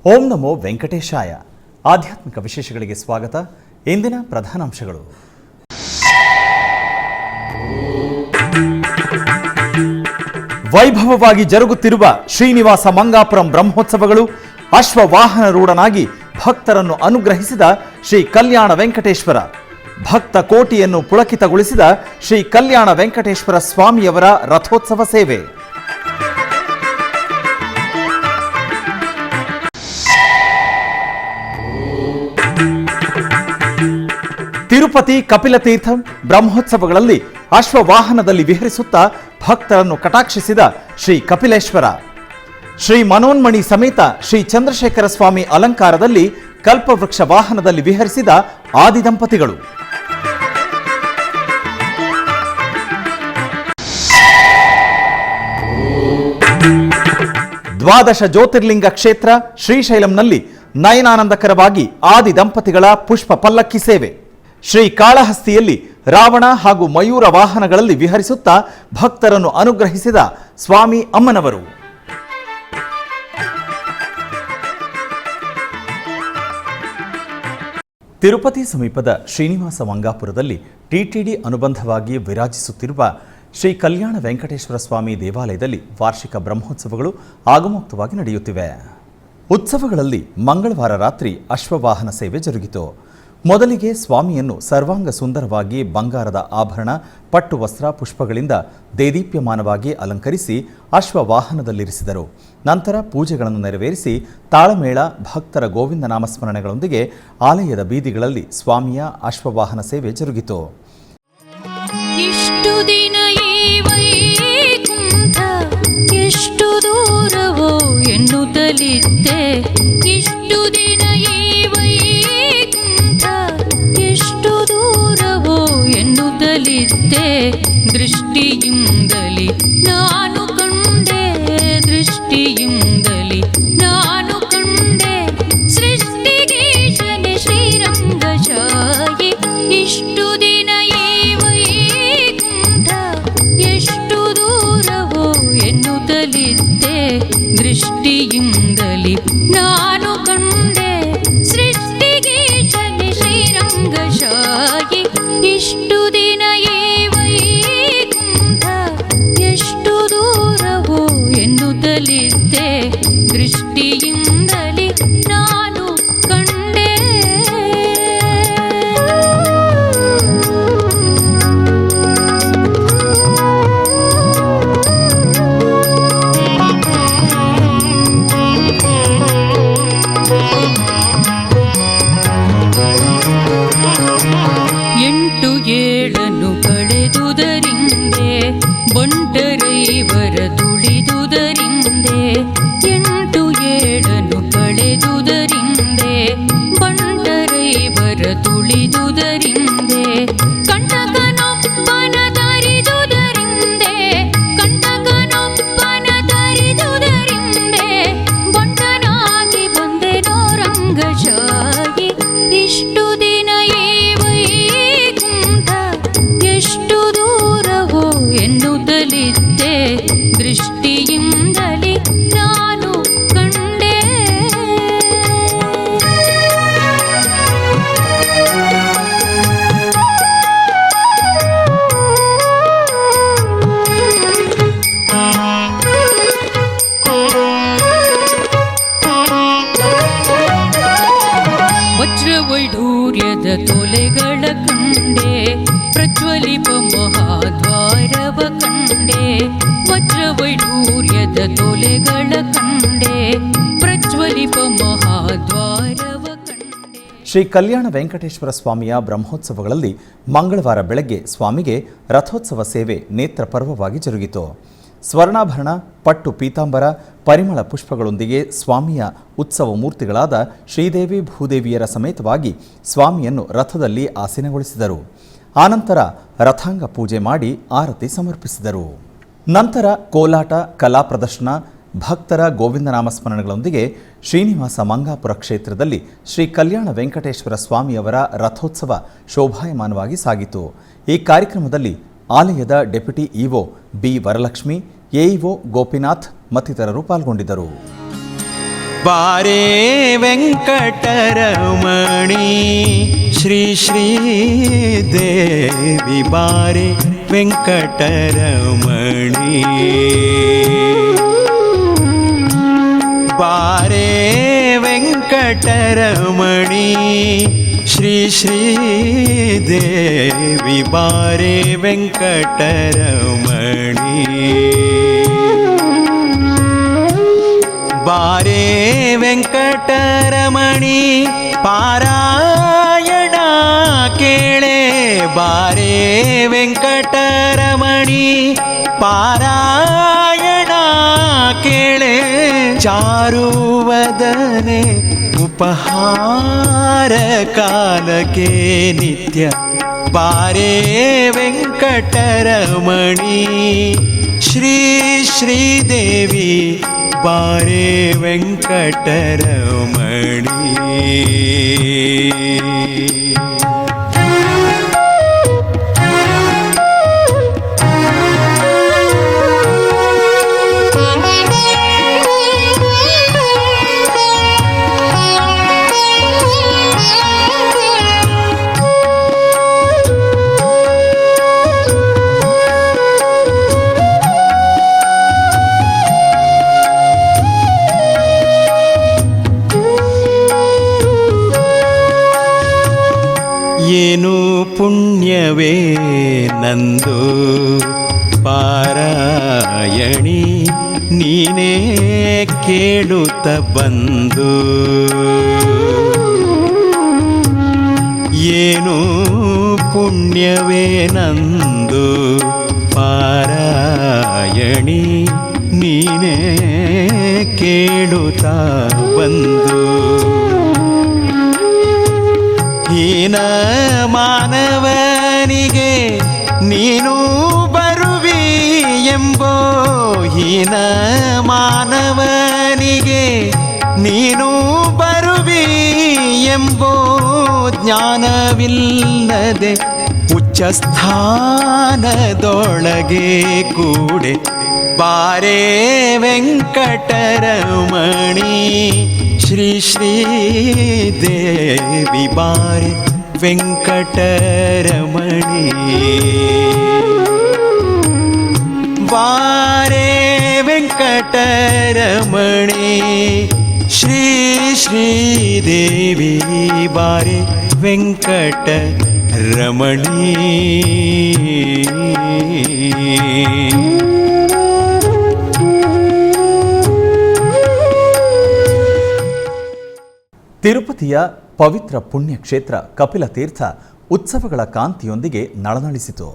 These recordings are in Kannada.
ಓಂ ನಮೋ ವೆಂಕಟೇಶಾಯ. ಆಧ್ಯಾತ್ಮಿಕ ವಿಶೇಷಗಳಿಗೆ ಸ್ವಾಗತ. ಇಂದಿನ ಪ್ರಧಾನಾಂಶಗಳು. ವೈಭವವಾಗಿ ಜರುಗುತ್ತಿರುವ ಶ್ರೀನಿವಾಸ ಮಂಗಾಪುರಂ ಬ್ರಹ್ಮೋತ್ಸವಗಳು. ಅಶ್ವವಾಹನರೂಢನಾಗಿ ಭಕ್ತರನ್ನು ಅನುಗ್ರಹಿಸಿದ ಶ್ರೀ ಕಲ್ಯಾಣ ವೆಂಕಟೇಶ್ವರ. ಭಕ್ತ ಕೋಟಿಯನ್ನು ಪುಳಕಿತಗೊಳಿಸಿದ ಶ್ರೀ ಕಲ್ಯಾಣ ವೆಂಕಟೇಶ್ವರ ಸ್ವಾಮಿಯವರ ರಥೋತ್ಸವ ಸೇವೆ. ತಿರುಪತಿ ಕಪಿಲತೀರ್ಥ ಬ್ರಹ್ಮೋತ್ಸವಗಳಲ್ಲಿ ಅಶ್ವವಾಹನದಲ್ಲಿ ವಿಹರಿಸುತ್ತಾ ಭಕ್ತರನ್ನು ಕಟಾಕ್ಷಿಸಿದ ಶ್ರೀ ಕಪಿಲೇಶ್ವರ. ಶ್ರೀ ಮನೋನ್ಮಣಿ ಸಮೇತ ಶ್ರೀ ಚಂದ್ರಶೇಖರ ಸ್ವಾಮಿ ಅಲಂಕಾರದಲ್ಲಿ ಕಲ್ಪವೃಕ್ಷ ವಾಹನದಲ್ಲಿ ವಿಹರಿಸಿದ ಆದಿದಂಪತಿಗಳು. ದ್ವಾದಶ ಜ್ಯೋತಿರ್ಲಿಂಗ ಕ್ಷೇತ್ರ ಶ್ರೀಶೈಲಂನಲ್ಲಿ ನಯನಾನಂದಕರವಾಗಿ ಆದಿದಂಪತಿಗಳ ಪುಷ್ಪ ಪಲ್ಲಕ್ಕಿ ಸೇವೆ. ಶ್ರೀ ಕಾಳಹಸ್ತಿಯಲ್ಲಿ ರಾವಣ ಹಾಗೂ ಮಯೂರ ವಾಹನಗಳಲ್ಲಿ ವಿಹರಿಸುತ್ತಾ ಭಕ್ತರನ್ನು ಅನುಗ್ರಹಿಸಿದ ಸ್ವಾಮಿ ಅಮ್ಮನವರು. ತಿರುಪತಿ ಸಮೀಪದ ಶ್ರೀನಿವಾಸ ಮಂಗಾಪುರದಲ್ಲಿ ಟಿಟಿಡಿ ಅನುಬಂಧವಾಗಿ ವಿರಾಜಿಸುತ್ತಿರುವ ಶ್ರೀ ಕಲ್ಯಾಣ ವೆಂಕಟೇಶ್ವರ ಸ್ವಾಮಿ ದೇವಾಲಯದಲ್ಲಿ ವಾರ್ಷಿಕ ಬ್ರಹ್ಮೋತ್ಸವಗಳು ಆಗಮೋಕ್ತವಾಗಿ ನಡೆಯುತ್ತಿವೆ. ಉತ್ಸವಗಳಲ್ಲಿ ಮಂಗಳವಾರ ರಾತ್ರಿ ಅಶ್ವವಾಹನ ಸೇವೆ ಜರುಗಿತು. ಮೊದಲಿಗೆ ಸ್ವಾಮಿಯನ್ನು ಸರ್ವಾಂಗ ಸುಂದರವಾಗಿ ಬಂಗಾರದ ಆಭರಣ, ಪಟ್ಟು ವಸ್ತ್ರ, ಪುಷ್ಪಗಳಿಂದ ದೇದೀಪ್ಯಮಾನವಾಗಿ ಅಲಂಕರಿಸಿ ಅಶ್ವವಾಹನದಲ್ಲಿರಿಸಿದರು. ನಂತರ ಪೂಜೆಗಳನ್ನು ನೆರವೇರಿಸಿ ತಾಳಮೇಳ, ಭಕ್ತರ ಗೋವಿಂದ ನಾಮಸ್ಮರಣೆಗಳೊಂದಿಗೆ ಆಲಯದ ಬೀದಿಗಳಲ್ಲಿ ಸ್ವಾಮಿಯ ಅಶ್ವವಾಹನ ಸೇವೆ ಜರುಗಿತು. ಇಷ್ಟು ದಿನ ಈ ವೈಕುಂಠ ಎಷ್ಟು ದೂರವೋ ಎನ್ನುತ್ತಲಿದ್ದೆ, ಇಷ್ಟು ದಿನ ಈ ವೈಕುಂಠ ಎಷ್ಟು ದೂರವೋ ಎನ್ನುತ್ತಲಿದ್ದೆ. ದೃಷ್ಟಿಯಿಂದಲಿ ನಾನು ಕಂಡೆ, ದೃಷ್ಟಿಯಿಂದಲಿ ನಾನು ಕಂಡೆ ಸೃಷ್ಟಿಗೀಶನೆ ಶ್ರೀರಂಗಶಾಹಿ. ಇಷ್ಟು ದಿನ ಈ ವೈಕುಂಠ ಎಷ್ಟು ದೂರವೋ ಎನ್ನುತ್ತಲಿದ್ದೆ, ದೃಷ್ಟಿಯಿಂದಲಿ ನಾನು ಕಂಡೆ ಸೃಷ್ಟಿಗೀಶನೆ ಶ್ರೀರಂಗಶಾಹಿ. ಇಷ್ಟು ದಿನ ಈ ವೈಕುಂಠ ಎಷ್ಟು ದೂರವೋ ಎನ್ನುತ್ತಲಿದ್ದೆ, ದೃಷ್ಟಿಯಿಂದಲಿ ನಾನು ಕಂಡೆ. ಎಂಟು ಏಳನ್ನು ಕಳೆದುದರಿಂದೆ ಬಂಟರೈವರ ತುಳಿದುದರಿಂದೆ, ಎಂಟು ಏಳನ್ನು ಕಳೆದುದರಿಂದೆ ಬಂಟರೈವರ ತುಳಿದುದರಿಂದೆ, ಕಂಟಕನೊಬ್ಬನ ತರಿದುದರಿಂದೆ, ಕಂಟಕನೊಬ್ಬನ ತರಿದುದರಿಂದೆ ಬಂಟನಾಗಿ ಬಂದೆನೋ ರಂಗಶಾಹಿ. ಇಷ್ಟು ದಿನ ಈ ವೈಕುಂಠ ಎಷ್ಟು ದೂರವೋ ಎನ್ನುತ್ತಲಿದ್ದೆ, ದೃಷ್ಟಿಯಿಂದಲಿ ನಾನು ಕಂಡೆ. ವಜ್ರವೈಢೂರ್ಯದ ತೊಲೆಗಳ ಕಂಡೆ, ಪ್ರಜ್ವಲಿಪ ಮಹಾದ್ವಾರವ ಕಂಡೆ. ವಜ್ರವೈಢೂರ್ಯದ ತೊಲೆಗಳ ಕಂಡೆ, ಪ್ರಜ್ವಲಿಪ ಮಹಾದ್ವಾರವ ಕಂಡೆ. ಶ್ರೀ ಕಲ್ಯಾಣ ವೆಂಕಟೇಶ್ವರ ಸ್ವಾಮಿಯ ಬ್ರಹ್ಮೋತ್ಸವಗಳಲ್ಲಿ ಮಂಗಳವಾರ ಬೆಳಗ್ಗೆ ಸ್ವಾಮಿಗೆ ರಥೋತ್ಸವ ಸೇವೆ ನೇತ್ರ ಪರ್ವವಾಗಿ ಜರುಗಿತು. ಸ್ವರ್ಣಾಭರಣ, ಪಟ್ಟು ಪೀತಾಂಬರ, ಪರಿಮಳ ಪುಷ್ಪಗಳೊಂದಿಗೆ ಸ್ವಾಮಿಯ ಉತ್ಸವ ಮೂರ್ತಿಗಳಾದ ಶ್ರೀದೇವಿ ಭೂದೇವಿಯರ ಸಮೇತವಾಗಿ ಸ್ವಾಮಿಯನ್ನು ರಥದಲ್ಲಿ ಆಸೀನಗೊಳಿಸಿದರು. ಆನಂತರ ರಥಾಂಗ ಪೂಜೆ ಮಾಡಿ ಆರತಿ ಸಮರ್ಪಿಸಿದರು. ನಂತರ ಕೋಲಾಟ, ಕಲಾ ಪ್ರದರ್ಶನ, ಭಕ್ತರ ಗೋವಿಂದ ನಾಮಸ್ಮರಣೆಗಳೊಂದಿಗೆ ಶ್ರೀನಿವಾಸ ಮಂಗಾಪುರ ಕ್ಷೇತ್ರದಲ್ಲಿ ಶ್ರೀ ಕಲ್ಯಾಣ ವೆಂಕಟೇಶ್ವರ ಸ್ವಾಮಿಯವರ ರಥೋತ್ಸವ ಶೋಭಾಯಮಾನವಾಗಿ ಸಾಗಿತು. ಈ ಕಾರ್ಯಕ್ರಮದಲ್ಲಿ ಆಲಯದ deputy EO B Varalakshmi, AEO Gopinath ಮತ್ತಿತರರು ಪಾಲ್ಗೊಂಡಿದ್ದರು. ಬಾರೇ ವೆಂಕಟರಮಣಿ ಶ್ರೀ ಶ್ರೀ ದೇವಿ ಬಾರೇ ವೆಂಕಟರಮಣಿ ಬಾರೇ ವೆಂಕಟರಮಣಿ ಶ್ರೀ ಶ್ರೀ ದೇವಿ ಬಾರೇ ವೆಂಕಟರಮಣಿ ಬಾರೇ ವೆಂಕಟರಮಣಿ ಪಾರಾಯಣ ಕೇಳೆ ಬಾರೇ ವೆಂಕಟರಮಣಿ ಪಾರಾಯಣ ಕೇಳೆ ಚಾರುವದನೆ ಉಪಹಾರ ಕಾಲಕ್ಕೆ ನಿತ್ಯ ಬಾರೇ ವೆಂಕಟರಮಣಿ ಶ್ರೀ ಶ್ರೀದೇವಿ ಬಾರೇ ವೆಂಕಟರಮಣಿ ಏನು ಪುಣ್ಯವೇ ನಂದು ಪಾರಾಯಣಿ ನೀನೇ ಕೇಳುತ್ತ ಬಂದು ಏನು ಪುಣ್ಯವೇ ನಂದು ಪಾರಾಯಣಿ ನೀನೇ ಕೇಳುತ್ತ ಬಂದು ಹೀನ ಮಾನವನಿಗೆ ನೀನು ಬರುವಿ ಎಂಬೋ ಹೀನ ಮಾನವನಿಗೆ ನೀನು ಬರುವಿ ಎಂಬೋ ಜ್ಞಾನವಿಲ್ಲದೆ ಉಚ್ಚ ಸ್ಥಾನದೊಳಗೆ ಕೂಡೆ ಬಾರೇ ವೆಂಕಟರಮಣಿ ಶ್ರೀ ಶ್ರೀ ದೇವಿ ಬಾರೇ ವೆಂಕಟರಮಣಿ ಬಾರೇ ವೆಂಕಟರಮಣಿ ಶ್ರೀ ಶ್ರೀದೇವಿ ಬಾರೇ ವೆಂಕಟರಮಣಿ ತಿರುಪತಿಯ ಪವಿತ್ರ ಪುಣ್ಯಕ್ಷೇತ್ರ ಕಪಿಲತೀರ್ಥ ಉತ್ಸವಗಳ ಕಾಂತಿಯೊಂದಿಗೆ ನಳನಳಿಸಿತು.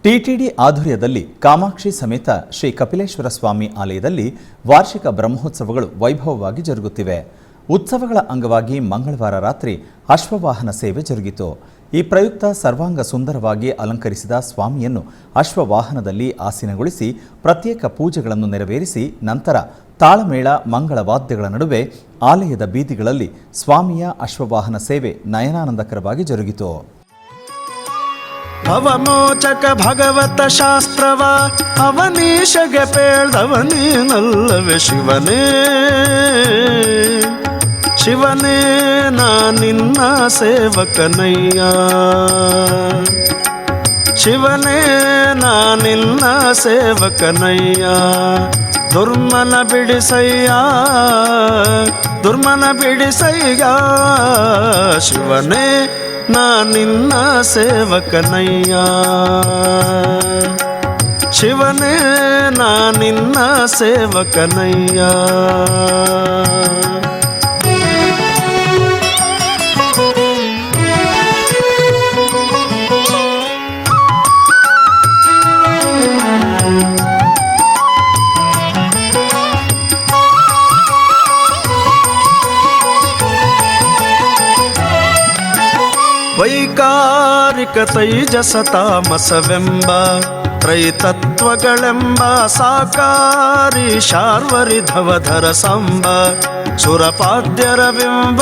ಟಿಟಿಡಿ ಆಧ್ವರ್ಯದಲ್ಲಿ ಕಾಮಾಕ್ಷಿ ಸಮೇತ ಶ್ರೀ ಕಪಿಲೇಶ್ವರ ಸ್ವಾಮಿ ಆಲಯದಲ್ಲಿ ವಾರ್ಷಿಕ ಬ್ರಹ್ಮೋತ್ಸವಗಳು ವೈಭವವಾಗಿ ಜರುಗುತ್ತಿವೆ. ಉತ್ಸವಗಳ ಅಂಗವಾಗಿ ಮಂಗಳವಾರ ರಾತ್ರಿ ಅಶ್ವವಾಹನ ಸೇವೆ ಜರುಗಿತು. ಈ ಪ್ರಯುಕ್ತ ಸರ್ವಾಂಗ ಸುಂದರವಾಗಿ ಅಲಂಕರಿಸಿದ ಸ್ವಾಮಿಯನ್ನು ಅಶ್ವವಾಹನದಲ್ಲಿ ಆಸೀನಗೊಳಿಸಿ ಪ್ರತ್ಯೇಕ ಪೂಜೆಗಳನ್ನು ನೆರವೇರಿಸಿ ನಂತರ ತಾಳಮೇಳ ಮಂಗಳವಾದ್ಯಗಳ ನಡುವೆ ಆಲಯದ ಬೀದಿಗಳಲ್ಲಿ ಸ್ವಾಮಿಯ ಅಶ್ವವಾಹನ ಸೇವೆ ನಯನಾನಂದಕರವಾಗಿ ಜರುಗಿತು. ಅವಮೋಚಕ ಭಗವತ ಶಾಸ್ತ್ರವ ಅವನೀಶಗೆ ಪೇಳ್ದವನೇನಲ್ಲವೇ ಶಿವನೇ ಶಿವನೇ ನಾ ನಿನ್ನ ಸೇವಕನಯ್ಯ ಶಿವನೇ ನಾ ನಿನ್ನ ಸೇವಕನಯ್ಯ ದುರ್ಮನ ಬಿಡಿಸಯ್ಯ ದುರ್ಮನ ಬಿಡಿಸಯ್ಯ ಶಿವನೇ ನಾ ನಿನ್ನ ಸೇವಕನಯ್ಯ ಶಿವನೇ ನಾ ನಿನ್ನ ಸೇವಕನಯ್ಯ ವೈಕಾರಿಕ ತೈಜಸ ತಾಮಸವೆಂಬ ತ್ರೈತತ್ವಗಳೆಂಬ ಸಾಕಾರಿ ಶಾರ್ವರಿಧವಧರ ಸಂಬ ಸುರಪಾದ್ಯರ ಬಿಂಬ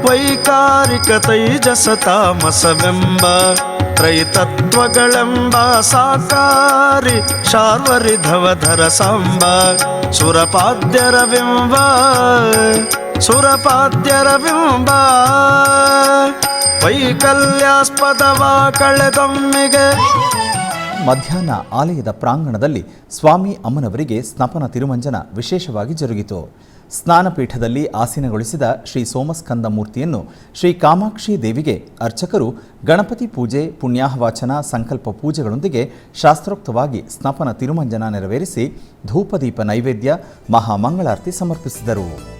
ವೈಕಾರಿಕ ತೈಜಸ ತಾಮಸವೆಂಬ ತ್ರೈತತ್ವಗಳೆಂಬ ಸಾಕಾರಿ ಶಾರ್ವರಿಧವಧರ ಸಾಂಬ ಸುರಪಾದ್ಯರ ಬಿಂಬ ವೈಕಲ್ಯಾಸ್ಪದವ ಕಳೆದೊಮ್ಮಿಗೆ. ಮಧ್ಯಾಹ್ನ ಆಲಯದ ಪ್ರಾಂಗಣದಲ್ಲಿ ಸ್ವಾಮಿ ಅಮ್ಮನವರಿಗೆ ಸ್ನಪನ ತಿರುಮಂಜನ ವಿಶೇಷವಾಗಿ ಜರುಗಿತು. ಸ್ನಾನಪೀಠದಲ್ಲಿ ಆಸೀನಗೊಳಿಸಿದ ಶ್ರೀ ಸೋಮಸ್ಕಂದ ಮೂರ್ತಿಯನ್ನು ಶ್ರೀ ಕಾಮಾಕ್ಷಿ ದೇವಿಗೆ ಅರ್ಚಕರು ಗಣಪತಿ ಪೂಜೆ, ಪುಣ್ಯಾಹವಾಚನ, ಸಂಕಲ್ಪ ಪೂಜೆಗಳೊಂದಿಗೆ ಶಾಸ್ತ್ರೋಕ್ತವಾಗಿ ಸ್ನಪನ ತಿರುಮಂಜನ ನೆರವೇರಿಸಿ ಧೂಪದೀಪ ನೈವೇದ್ಯ, ಮಹಾಮಂಗಳಾರತಿ ಸಮರ್ಪಿಸಿದರು.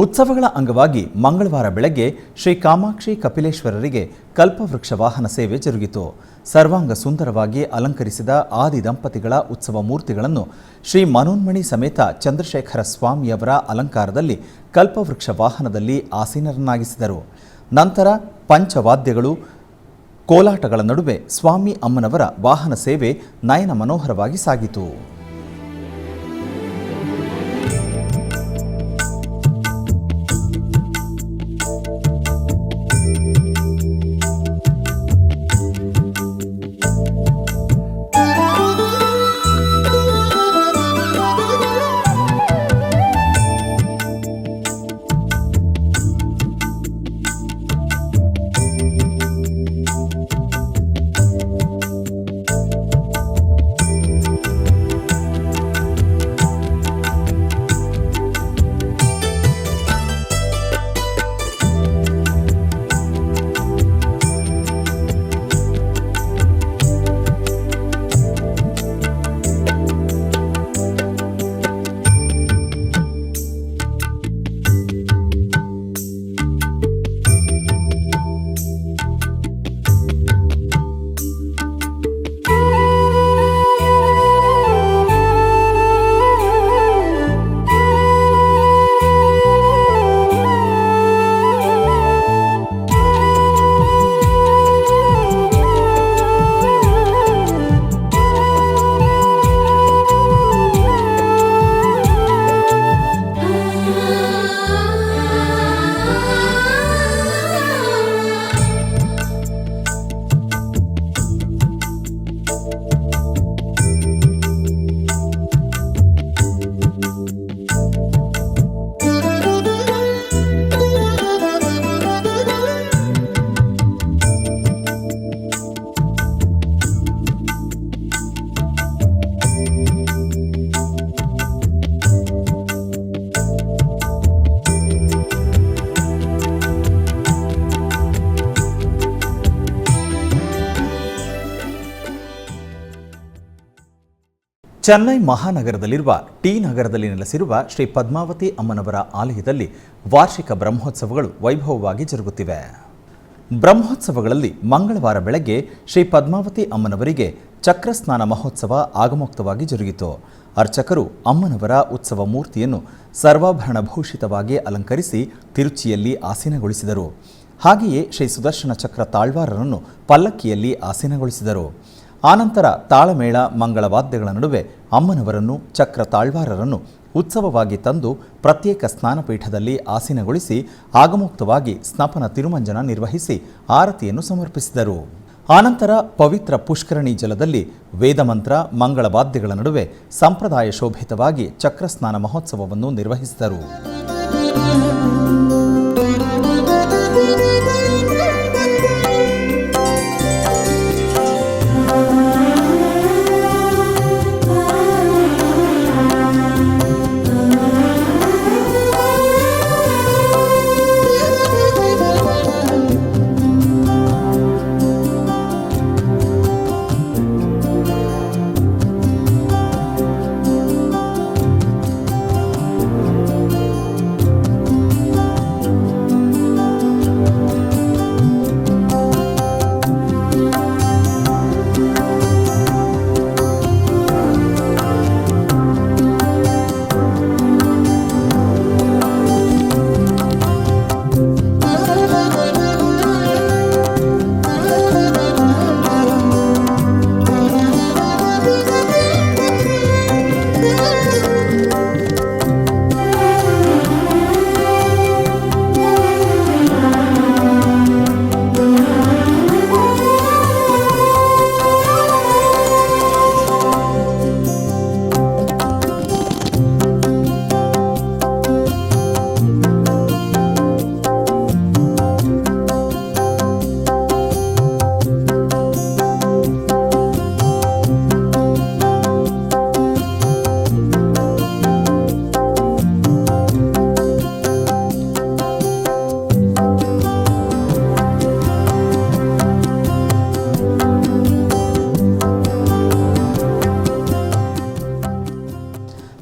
ಉತ್ಸವಗಳ ಅಂಗವಾಗಿ ಮಂಗಳವಾರ ಬೆಳಗ್ಗೆ ಶ್ರೀ ಕಾಮಾಕ್ಷಿ ಕಪಿಲೇಶ್ವರರಿಗೆ ಕಲ್ಪವೃಕ್ಷ ವಾಹನ ಸೇವೆ ಜರುಗಿತು. ಸರ್ವಾಂಗ ಸುಂದರವಾಗಿ ಅಲಂಕರಿಸಿದ ಆದಿ ದಂಪತಿಗಳ ಉತ್ಸವ ಮೂರ್ತಿಗಳನ್ನು ಶ್ರೀ ಮನೋನ್ಮಣಿ ಸಮೇತ ಚಂದ್ರಶೇಖರ ಸ್ವಾಮಿಯವರ ಅಲಂಕಾರದಲ್ಲಿ ಕಲ್ಪವೃಕ್ಷ ವಾಹನದಲ್ಲಿ ಆಸೀನರನ್ನಾಗಿಸಿದರು. ನಂತರ ಪಂಚವಾದ್ಯಗಳು, ಕೋಲಾಟಗಳ ನಡುವೆ ಸ್ವಾಮಿ ಅಮ್ಮನವರ ವಾಹನ ಸೇವೆ ನಯನ ಮನೋಹರವಾಗಿ ಸಾಗಿತು. ಚೆನ್ನೈ ಮಹಾನಗರದಲ್ಲಿರುವ ಟಿ ನಗರದಲ್ಲಿ ನೆಲೆಸಿರುವ ಶ್ರೀ ಪದ್ಮಾವತಿ ಅಮ್ಮನವರ ಆಲಯದಲ್ಲಿ ವಾರ್ಷಿಕ ಬ್ರಹ್ಮೋತ್ಸವಗಳು ವೈಭವವಾಗಿ ಜರುಗುತ್ತಿವೆ. ಬ್ರಹ್ಮೋತ್ಸವಗಳಲ್ಲಿ ಮಂಗಳವಾರ ಬೆಳಗ್ಗೆ ಶ್ರೀ ಪದ್ಮಾವತಿ ಅಮ್ಮನವರಿಗೆ ಚಕ್ರಸ್ನಾನ ಮಹೋತ್ಸವ ಆಗಮೋಕ್ತವಾಗಿ ಜರುಗಿತು. ಅರ್ಚಕರು ಅಮ್ಮನವರ ಉತ್ಸವ ಮೂರ್ತಿಯನ್ನು ಸರ್ವಾಭರಣ ಭೂಷಿತವಾಗಿ ಅಲಂಕರಿಸಿ ತಿರುಚಿಯಲ್ಲಿ ಆಸೀನಗೊಳಿಸಿದರು. ಹಾಗೆಯೇ ಶ್ರೀ ಸುದರ್ಶನ ಚಕ್ರ ತಾಳ್ವಾರರನ್ನು ಪಲ್ಲಕ್ಕಿಯಲ್ಲಿ ಆಸೀನಗೊಳಿಸಿದರು. ಆನಂತರ ತಾಳಮೇಳ ಮಂಗಳವಾದ್ಯಗಳ ನಡುವೆ ಅಮ್ಮನವರನ್ನು ಚಕ್ರ ತಾಳ್ವಾರರನ್ನು ಉತ್ಸವವಾಗಿ ತಂದು ಪ್ರತ್ಯೇಕ ಸ್ನಾನಪೀಠದಲ್ಲಿ ಆಸೀನಗೊಳಿಸಿ ಆಗಮೋಕ್ತವಾಗಿ ಸ್ನಪನ ತಿರುಮಂಜನ ನಿರ್ವಹಿಸಿ ಆರತಿಯನ್ನು ಸಮರ್ಪಿಸಿದರು. ಆನಂತರ ಪವಿತ್ರ ಪುಷ್ಕರಣಿ ಜಲದಲ್ಲಿ ವೇದಮಂತ್ರ ಮಂಗಳವಾದ್ಯಗಳ ನಡುವೆ ಸಂಪ್ರದಾಯ ಶೋಭಿತವಾಗಿ ಚಕ್ರಸ್ನಾನ ಮಹೋತ್ಸವವನ್ನು ನಿರ್ವಹಿಸಿದರು.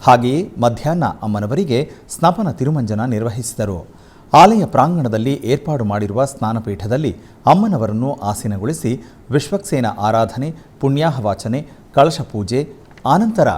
ಹಾಗೆಯೇ ಮಧ್ಯಾಹ್ನ ಅಮ್ಮನವರಿಗೆ ಸ್ನಪನ ತಿರುಮಂಜನ ನಿರ್ವಹಿಸಿದರು. ಆಲಯ ಪ್ರಾಂಗಣದಲ್ಲಿ ಏರ್ಪಾಡು ಮಾಡಿರುವ ಸ್ನಾನಪೀಠದಲ್ಲಿ ಅಮ್ಮನವರನ್ನು ಆಸೀನಗೊಳಿಸಿ ವಿಶ್ವಕ್ಸೇನ ಆರಾಧನೆ, ಪುಣ್ಯಾಹವಾಚನೆ, ಕಳಶ ಪೂಜೆ, ಆನಂತರ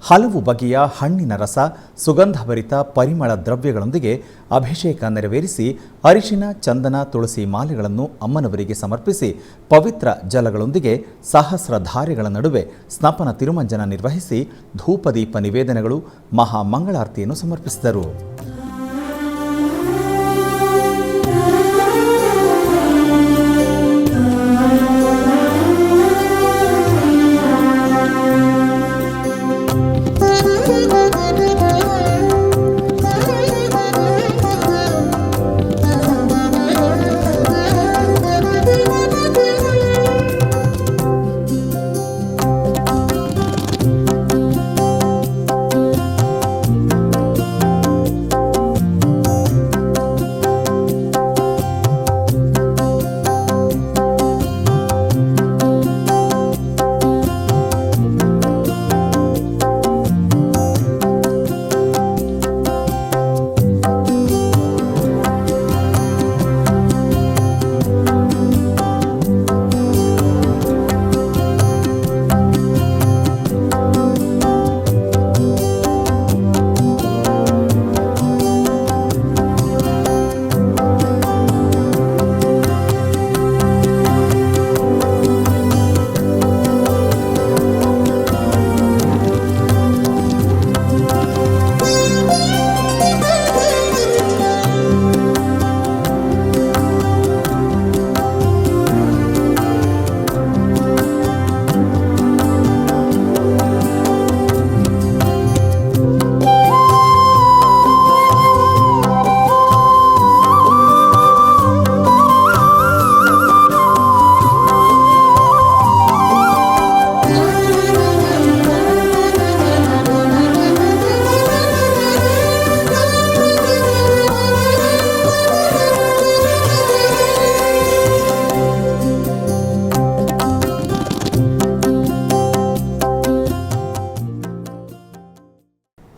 ಹಲವು ಬಗೆಯ ಹಣ್ಣಿನ ರಸ, ಸುಗಂಧಭರಿತ ಪರಿಮಳ ದ್ರವ್ಯಗಳೊಂದಿಗೆ ಅಭಿಷೇಕ ನೆರವೇರಿಸಿ ಅರಿಶಿನ, ಚಂದನ, ತುಳಸಿ ಮಾಲೆಗಳನ್ನು ಅಮ್ಮನವರಿಗೆ ಸಮರ್ಪಿಸಿ ಪವಿತ್ರ ಜಲಗಳೊಂದಿಗೆ ಸಹಸ್ರಧಾರೆಗಳ ನಡುವೆ ಸ್ನಪನ ತಿರುಮಂಜನ ನಿರ್ವಹಿಸಿ ಧೂಪದೀಪ ನಿವೇದನೆಗಳು, ಮಹಾಮಂಗಳಾರತಿಯನ್ನು ಸಮರ್ಪಿಸಿದರು.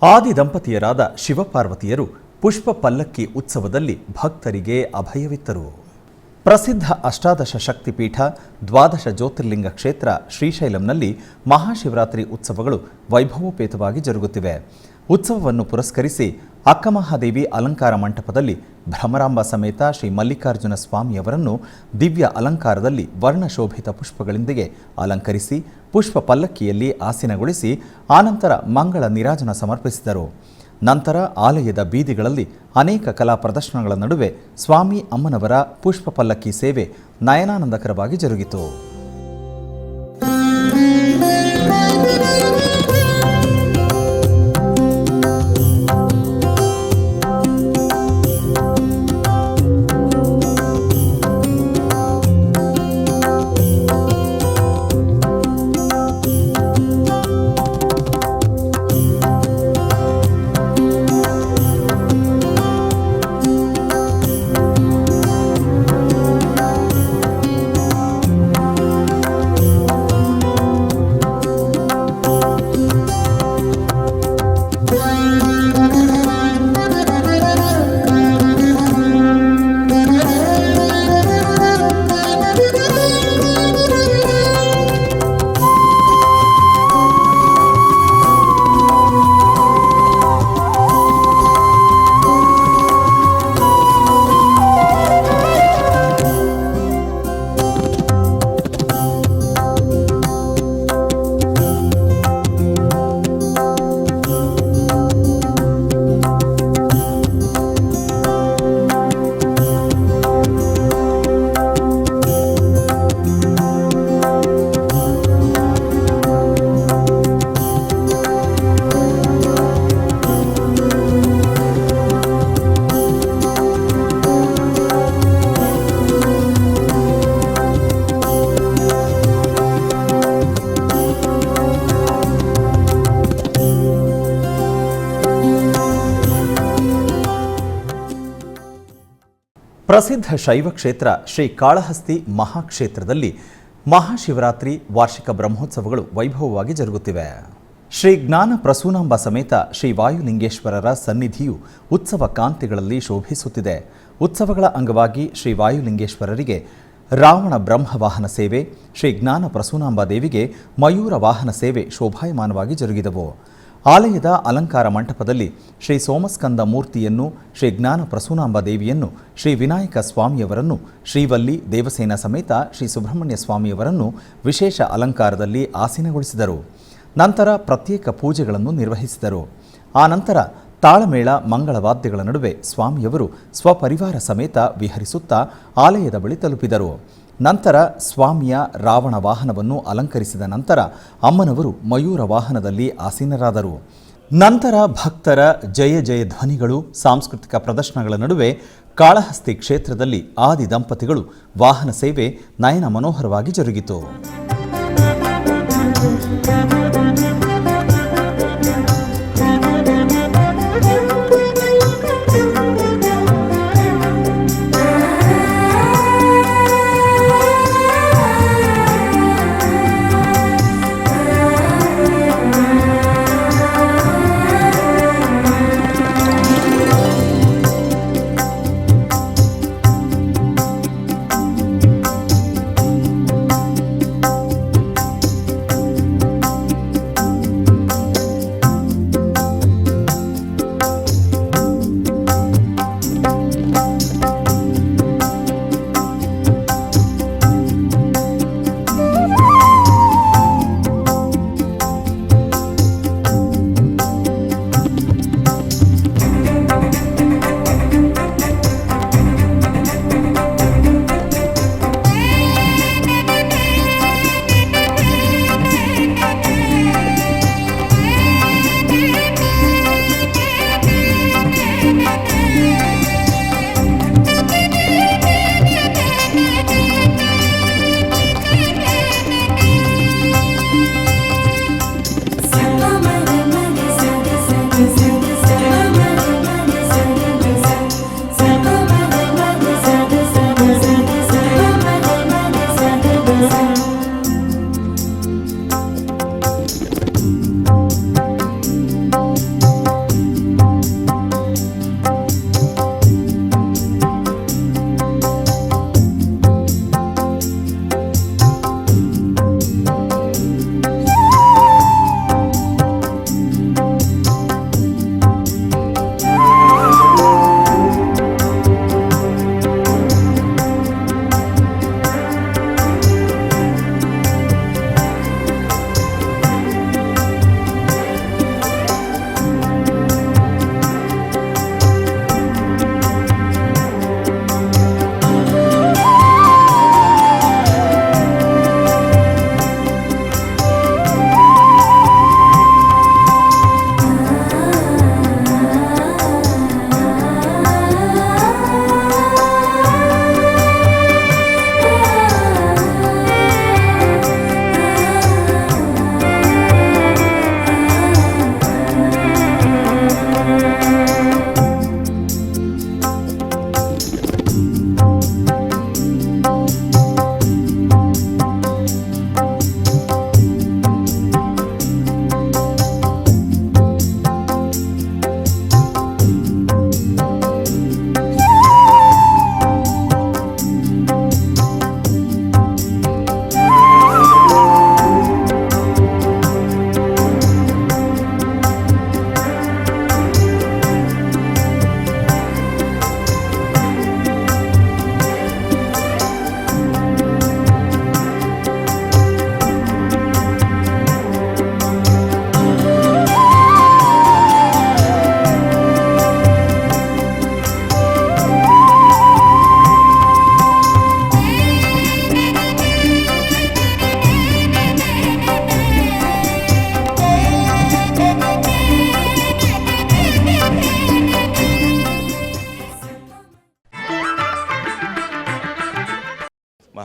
ಆದಿ ದಂಪತಿಯರಾದ ಶಿವಪಾರ್ವತಿಯರು ಪುಷ್ಪ ಪಲ್ಲಕ್ಕಿ ಉತ್ಸವದಲ್ಲಿ ಭಕ್ತರಿಗೆ ಅಭಯವಿತ್ತರು. ಪ್ರಸಿದ್ಧ ಅಷ್ಟಾದಶ ಶಕ್ತಿಪೀಠ, ದ್ವಾದಶ ಜ್ಯೋತಿರ್ಲಿಂಗ ಕ್ಷೇತ್ರ ಶ್ರೀಶೈಲಂನಲ್ಲಿ ಮಹಾಶಿವರಾತ್ರಿ ಉತ್ಸವಗಳು ವೈಭವೋಪೇತವಾಗಿ ಜರುಗುತ್ತಿವೆ. ಉತ್ಸವವನ್ನು ಪುರಸ್ಕರಿಸಿ ಅಕ್ಕಮಹಾದೇವಿ ಅಲಂಕಾರ ಮಂಟಪದಲ್ಲಿ ಭ್ರಮರಾಂಬ ಸಮೇತ ಶ್ರೀ ಮಲ್ಲಿಕಾರ್ಜುನ ಸ್ವಾಮಿಯವರನ್ನು ದಿವ್ಯ ಅಲಂಕಾರದಲ್ಲಿ ವರ್ಣಶೋಭಿತ ಪುಷ್ಪಗಳೊಂದಿಗೆ ಅಲಂಕರಿಸಿ ಪುಷ್ಪ ಪಲ್ಲಕ್ಕಿಯಲ್ಲಿ ಆಸೀನಗೊಳಿಸಿ ಆನಂತರ ಮಂಗಳ ನೀರಾಜನ ಸಮರ್ಪಿಸಿದರು. ನಂತರ ಆಲಯದ ಬೀದಿಗಳಲ್ಲಿ ಅನೇಕ ಕಲಾ ಪ್ರದರ್ಶನಗಳ ನಡುವೆ ಸ್ವಾಮಿ ಅಮ್ಮನವರ ಪುಷ್ಪ ಪಲ್ಲಕ್ಕಿ ಸೇವೆ ನಯನಾನಂದಕರವಾಗಿ ಜರುಗಿತು. ಪ್ರಸಿದ್ಧ ಶೈವ ಕ್ಷೇತ್ರ ಶ್ರೀ ಕಾಳಹಸ್ತಿ ಮಹಾಕ್ಷೇತ್ರದಲ್ಲಿ ಮಹಾಶಿವರಾತ್ರಿ ವಾರ್ಷಿಕ ಬ್ರಹ್ಮೋತ್ಸವಗಳು ವೈಭವವಾಗಿ ಜರುಗುತ್ತಿವೆ. ಶ್ರೀ ಜ್ಞಾನ ಪ್ರಸೂನಾಂಬ ಸಮೇತ ಶ್ರೀ ವಾಯುಲಿಂಗೇಶ್ವರರ ಸನ್ನಿಧಿಯು ಉತ್ಸವ ಕಾಂತಿಗಳಲ್ಲಿ ಶೋಭಿಸುತ್ತಿದೆ. ಉತ್ಸವಗಳ ಅಂಗವಾಗಿ ಶ್ರೀ ವಾಯುಲಿಂಗೇಶ್ವರರಿಗೆ ರಾವಣ ಬ್ರಹ್ಮವಾಹನ ಸೇವೆ, ಶ್ರೀ ಜ್ಞಾನ ಪ್ರಸೂನಾಂಬ ದೇವಿಗೆ ಮಯೂರ ವಾಹನ ಸೇವೆ ಶೋಭಾಯಮಾನವಾಗಿ ಜರುಗಿದವು. ಆಲಯದ ಅಲಂಕಾರ ಮಂಟಪದಲ್ಲಿ ಶ್ರೀ ಸೋಮಸ್ಕಂದ ಮೂರ್ತಿಯನ್ನು, ಶ್ರೀ ಜ್ಞಾನ ಪ್ರಸೂನಾಂಬ ದೇವಿಯನ್ನು, ಶ್ರೀ ವಿನಾಯಕ ಸ್ವಾಮಿಯವರನ್ನು, ಶ್ರೀವಲ್ಲಿ ದೇವಸೇನ ಸಮೇತ ಶ್ರೀ ಸುಬ್ರಹ್ಮಣ್ಯ ಸ್ವಾಮಿಯವರನ್ನು ವಿಶೇಷ ಅಲಂಕಾರದಲ್ಲಿ ಆಸೀನಗೊಳಿಸಿದರು. ನಂತರ ಪ್ರತ್ಯೇಕ ಪೂಜೆಗಳನ್ನು ನಿರ್ವಹಿಸಿದರು. ಆನಂತರ ತಾಳಮೇಳ ಮಂಗಳವಾದ್ಯಗಳ ನಡುವೆ ಸ್ವಾಮಿಯವರು ಸ್ವಪರಿವಾರ ಸಮೇತ ವಿಹರಿಸುತ್ತಾ ಆಲಯದ ಬಳಿ ತಲುಪಿದರು. ನಂತರ ಸ್ವಾಮಿಯ ರಾವಣ ವಾಹನವನ್ನು ಅಲಂಕರಿಸಿದ ನಂತರ ಅಮ್ಮನವರು ಮಯೂರ ವಾಹನದಲ್ಲಿ ಆಸೀನರಾದರು. ನಂತರ ಭಕ್ತರ ಜಯ ಜಯ ಧ್ವನಿಗಳು, ಸಾಂಸ್ಕೃತಿಕ ಪ್ರದರ್ಶನಗಳ ನಡುವೆ ಕಾಳಹಸ್ತಿ ಕ್ಷೇತ್ರದಲ್ಲಿ ಆದಿ ದಂಪತಿಗಳು ವಾಹನ ಸೇವೆ ನಯನ ಮನೋಹರವಾಗಿ ಜರುಗಿತು.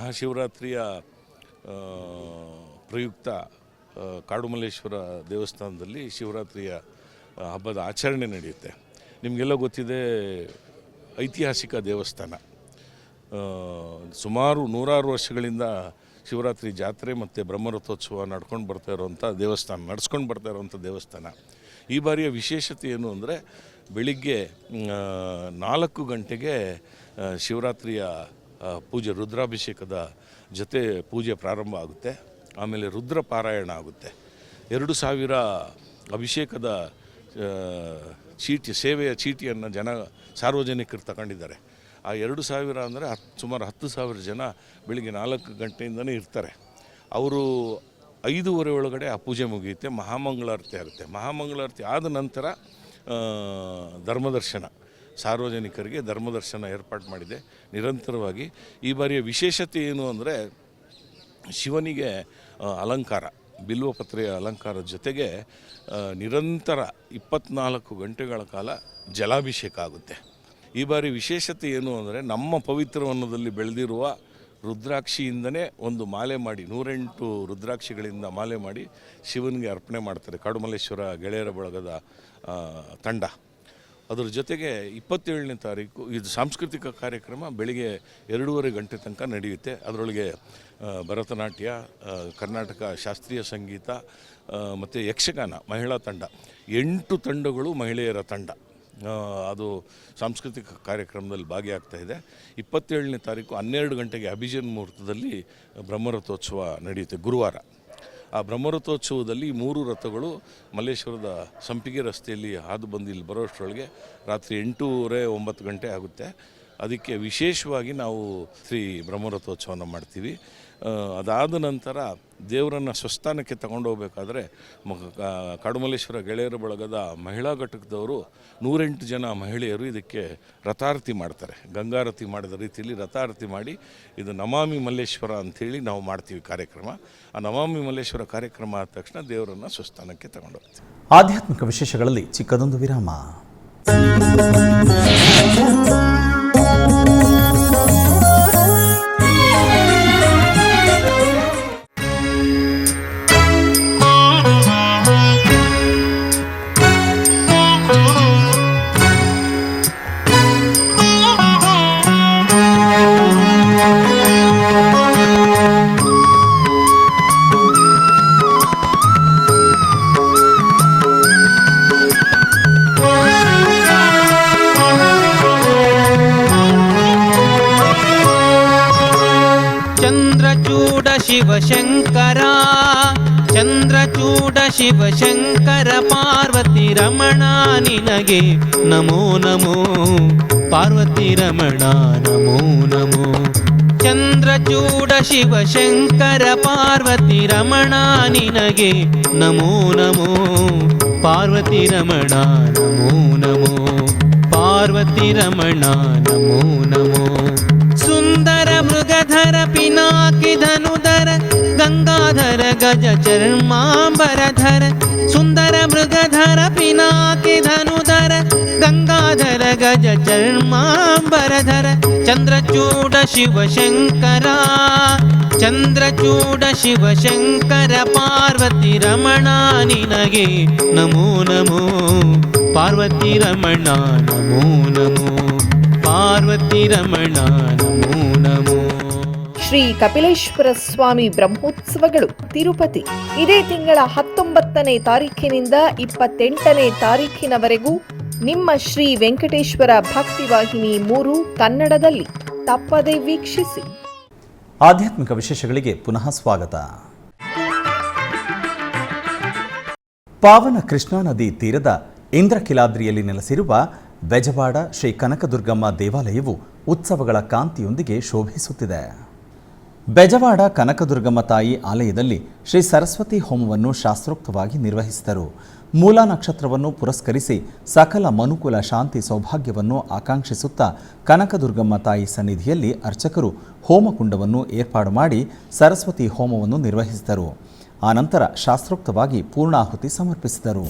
ಮಹಾಶಿವರಾತ್ರಿಯ ಪ್ರಯುಕ್ತ ಕಾಡುಮಲ್ಲೇಶ್ವರ ದೇವಸ್ಥಾನದಲ್ಲಿ ಶಿವರಾತ್ರಿಯ ಹಬ್ಬದ ಆಚರಣೆ ನಡೆಯುತ್ತೆ. ನಿಮಗೆಲ್ಲ ಗೊತ್ತಿದೆ, ಐತಿಹಾಸಿಕ ದೇವಸ್ಥಾನ. ಸುಮಾರು 100 ವರ್ಷಗಳಿಂದ ಶಿವರಾತ್ರಿ ಜಾತ್ರೆ ಮತ್ತು ಬ್ರಹ್ಮರಥೋತ್ಸವ ನಡೆಸ್ಕೊಂಡು ಬರ್ತಾ ಇರೋವಂಥ ದೇವಸ್ಥಾನ. ಈ ಬಾರಿಯ ವಿಶೇಷತೆ ಏನು ಅಂದರೆ, ಬೆಳಿಗ್ಗೆ 4 ಗಂಟೆಗೆ ಶಿವರಾತ್ರಿಯ ಪೂಜೆ, ರುದ್ರಾಭಿಷೇಕದ ಜೊತೆ ಪೂಜೆ ಪ್ರಾರಂಭ ಆಗುತ್ತೆ. ಆಮೇಲೆ ರುದ್ರ ಪಾರಾಯಣ ಆಗುತ್ತೆ. 2000 ಅಭಿಷೇಕದ ಸೇವೆಯ ಚೀಟಿಯನ್ನು ಸಾರ್ವಜನಿಕರು ತಗೊಂಡಿದ್ದಾರೆ. ಆ 2000 ಅಂದರೆ ಸುಮಾರು 10,000 ಜನ ಬೆಳಿಗ್ಗೆ 4 ಗಂಟೆಯಿಂದನೇ ಇರ್ತಾರೆ. ಅವರು 5:30 ಒಳಗಡೆ ಆ ಪೂಜೆ ಮುಗಿಯುತ್ತೆ. ಮಹಾಮಂಗಳಾರತಿ ಆಗುತ್ತೆ. ಮಹಾಮಂಗಳಾರತಿ ಆದ ನಂತರ ಧರ್ಮದರ್ಶನ, ಸಾರ್ವಜನಿಕರಿಗೆ ಧರ್ಮದರ್ಶನ ಏರ್ಪಾಡು ಮಾಡಿದೆ ನಿರಂತರವಾಗಿ. ಈ ಬಾರಿಯ ವಿಶೇಷತೆ ಏನು ಅಂದರೆ, ಶಿವನಿಗೆ ಅಲಂಕಾರ, ಬಿಲ್ವಪತ್ರೆಯ ಅಲಂಕಾರದ ಜೊತೆಗೆ ನಿರಂತರ 24 ಗಂಟೆಗಳ ಕಾಲ ಜಲಾಭಿಷೇಕ ಆಗುತ್ತೆ. ಈ ಬಾರಿ ವಿಶೇಷತೆ ಏನು ಅಂದರೆ, ನಮ್ಮ ಪವಿತ್ರ ವನದಲ್ಲಿ ಬೆಳೆದಿರುವ ರುದ್ರಾಕ್ಷಿಯಿಂದನೇ ಒಂದು ಮಾಲೆ ಮಾಡಿ, 108 ರುದ್ರಾಕ್ಷಿಗಳಿಂದ ಮಾಲೆ ಮಾಡಿ ಶಿವನಿಗೆ ಅರ್ಪಣೆ ಮಾಡ್ತಾರೆ ಕಾಡುಮಲ್ಲೇಶ್ವರ ಗೆಳೆಯರ ಬಳಗದ ತಂಡ. ಅದರ ಜೊತೆಗೆ 27ನೇ ತಾರೀಕು ಇದು ಸಾಂಸ್ಕೃತಿಕ ಕಾರ್ಯಕ್ರಮ ಬೆಳಿಗ್ಗೆ 2:30 ಗಂಟೆ ತನಕ ನಡೆಯುತ್ತೆ. ಅದರೊಳಗೆ ಭರತನಾಟ್ಯ, ಕರ್ನಾಟಕ ಶಾಸ್ತ್ರೀಯ ಸಂಗೀತ ಮತ್ತು ಯಕ್ಷಗಾನ ಮಹಿಳಾ ತಂಡ, 8 ತಂಡಗಳು ಮಹಿಳೆಯರ ತಂಡ ಅದು ಸಾಂಸ್ಕೃತಿಕ ಕಾರ್ಯಕ್ರಮದಲ್ಲಿ ಭಾಗಿಯಾಗ್ತಾ ಇದೆ. 27ನೇ ತಾರೀಕು 12 ಗಂಟೆಗೆ ಅಭಿಜಿನ್ ಮುಹೂರ್ತದಲ್ಲಿ ಬ್ರಹ್ಮರಥೋತ್ಸವ ನಡೆಯುತ್ತೆ, ಗುರುವಾರ. ಆ ಬ್ರಹ್ಮರಥೋತ್ಸವದಲ್ಲಿ 3 ರಥಗಳು ಮಲ್ಲೇಶ್ವರದ ಸಂಪಿಗೆ ರಸ್ತೆಯಲ್ಲಿ ಹಾದು ಬಂದು ಇಲ್ಲಿ ಬರೋಷ್ಟರೊಳಗೆ ರಾತ್ರಿ 8:30-9 ಗಂಟೆ ಆಗುತ್ತೆ. ಅದಕ್ಕೆ ವಿಶೇಷವಾಗಿ ನಾವು ಬ್ರಹ್ಮರಥೋತ್ಸವನ ಮಾಡ್ತೀವಿ. ಅದಾದ ನಂತರ ದೇವರನ್ನು ಸ್ವಸ್ಥಾನಕ್ಕೆ ತಗೊಂಡೋಗ್ಬೇಕಾದ್ರೆ ಕಾಡುಮಲ್ಲೇಶ್ವರ ಗೆಳೆಯರ ಬಳಗದ ಮಹಿಳಾ ಘಟಕದವರು 108 ಜನ ಮಹಿಳೆಯರು ಇದಕ್ಕೆ ರಥಾರತಿ ಮಾಡ್ತಾರೆ. ಗಂಗಾರತಿ ಮಾಡಿದ ರೀತಿಯಲ್ಲಿ ರಥಾರತಿ ಮಾಡಿ ಇದು ನಮಾಮಿ ಮಲ್ಲೇಶ್ವರ ಅಂಥೇಳಿ ನಾವು ಮಾಡ್ತೀವಿ ಕಾರ್ಯಕ್ರಮ. ಆ ನಮಾಮಿ ಮಲ್ಲೇಶ್ವರ ಕಾರ್ಯಕ್ರಮ ಆದ ತಕ್ಷಣ ದೇವರನ್ನು ಸ್ವಸ್ಥಾನಕ್ಕೆ ತಗೊಂಡೋಗ್ತೀವಿ. ಆಧ್ಯಾತ್ಮಿಕ ವಿಶೇಷಗಳಲ್ಲಿ ಚಿಕ್ಕದೊಂದು ವಿರಾಮ. ಚಂದ್ರಚೂಡ ಶಿವಶಂಕರ ಪಾರ್ವತಿ ರಮಣ ನಿನಗೆ ನಮೋ ನಮೋ, ಪಾರ್ವತಿ ರಮಣ ನಮೋ ನಮೋ. ಚಂದ್ರಚೂಡ ಶಿವಶಂಕರ ಪಾರ್ವತಿ ರಮಣ ನಿನಗೆ ನಮೋ ನಮೋ, ಪಾರ್ವತಿ ರಮಣ ನಮೋ ನಮೋ, ಪಾರ್ವತಿ ರಮಣ ನಮೋ ನಮೋ. ಸುಂದರ ಮೃಗಧರ ಪಿನಾಕಿ ಧನುಧರ ಗಂಗಾಧರ ಗಜ ಚರ್ಮಾಂಬರಧರ, ಸುಂದರ ಮೃಗಧರ ಪಿನಾಕಿ ಧನುಧರ ಗಂಗಾಧರ ಗಜ ಚರ್ಮಾಂಬರಧರ. ಚಂದ್ರಚೂಡ ಶಿವಶಂಕರ, ಚಂದ್ರಚೂಡ ಶಿವಶಂಕರ ಪಾರ್ವತಿ ರಮಣ ನಿನಗೆ ನಮೋ ನಮೋ, ಪಾರ್ವತಿ ರಮಣ ನಮೋ ನಮೋ, ಪಾರ್ವತಿ ರಮಣ ನಮೋ ನಮೋ. ಶ್ರೀ ಕಪಿಲೇಶ್ವರ ಸ್ವಾಮಿ ಬ್ರಹ್ಮೋತ್ಸವಗಳು ತಿರುಪತಿ ಇದೇ ತಿಂಗಳ 19ನೇ ತಾರೀಖಿನಿಂದ 28ನೇ ತಾರೀಖಿನವರೆಗೂ ನಿಮ್ಮ ಶ್ರೀ ವೆಂಕಟೇಶ್ವರ ಭಕ್ತಿವಾಹಿನಿ 3 ಕನ್ನಡದಲ್ಲಿ ತಪ್ಪದೆ ವೀಕ್ಷಿಸಿ. ಆಧ್ಯಾತ್ಮಿಕ ವಿಶೇಷಗಳಿಗೆ ಪುನಃ ಸ್ವಾಗತ. ಪಾವನ ಕೃಷ್ಣಾ ನದಿ ತೀರದ ಇಂದ್ರಕಿಲಾದ್ರಿಯಲ್ಲಿ ನೆಲೆಸಿರುವ ಬೆಜವಾಡ ಶ್ರೀ ಕನಕದುರ್ಗಮ್ಮ ದೇವಾಲಯವು ಉತ್ಸವಗಳ ಕಾಂತಿಯೊಂದಿಗೆ ಶೋಭಿಸುತ್ತಿದೆ. ಬೆಜವಾಡ ಕನಕದುರ್ಗಮ್ಮ ತಾಯಿ ಆಲಯದಲ್ಲಿ ಶ್ರೀ ಸರಸ್ವತಿ ಹೋಮವನ್ನು ಶಾಸ್ತ್ರೋಕ್ತವಾಗಿ ನಿರ್ವಹಿಸಿದರು. ಮೂಲ ನಕ್ಷತ್ರವನ್ನು ಪುರಸ್ಕರಿಸಿ ಸಕಲ ಮನುಕುಲ ಶಾಂತಿ ಸೌಭಾಗ್ಯವನ್ನು ಆಕಾಂಕ್ಷಿಸುತ್ತಾ ಕನಕದುರ್ಗಮ್ಮ ತಾಯಿ ಸನ್ನಿಧಿಯಲ್ಲಿ ಅರ್ಚಕರು ಹೋಮಕುಂಡವನ್ನು ಏರ್ಪಾಡು ಮಾಡಿ ಸರಸ್ವತಿ ಹೋಮವನ್ನು ನಿರ್ವಹಿಸಿದರು. ಆನಂತರ ಶಾಸ್ತ್ರೋಕ್ತವಾಗಿ ಪೂರ್ಣಾಹುತಿ ಸಮರ್ಪಿಸಿದರು.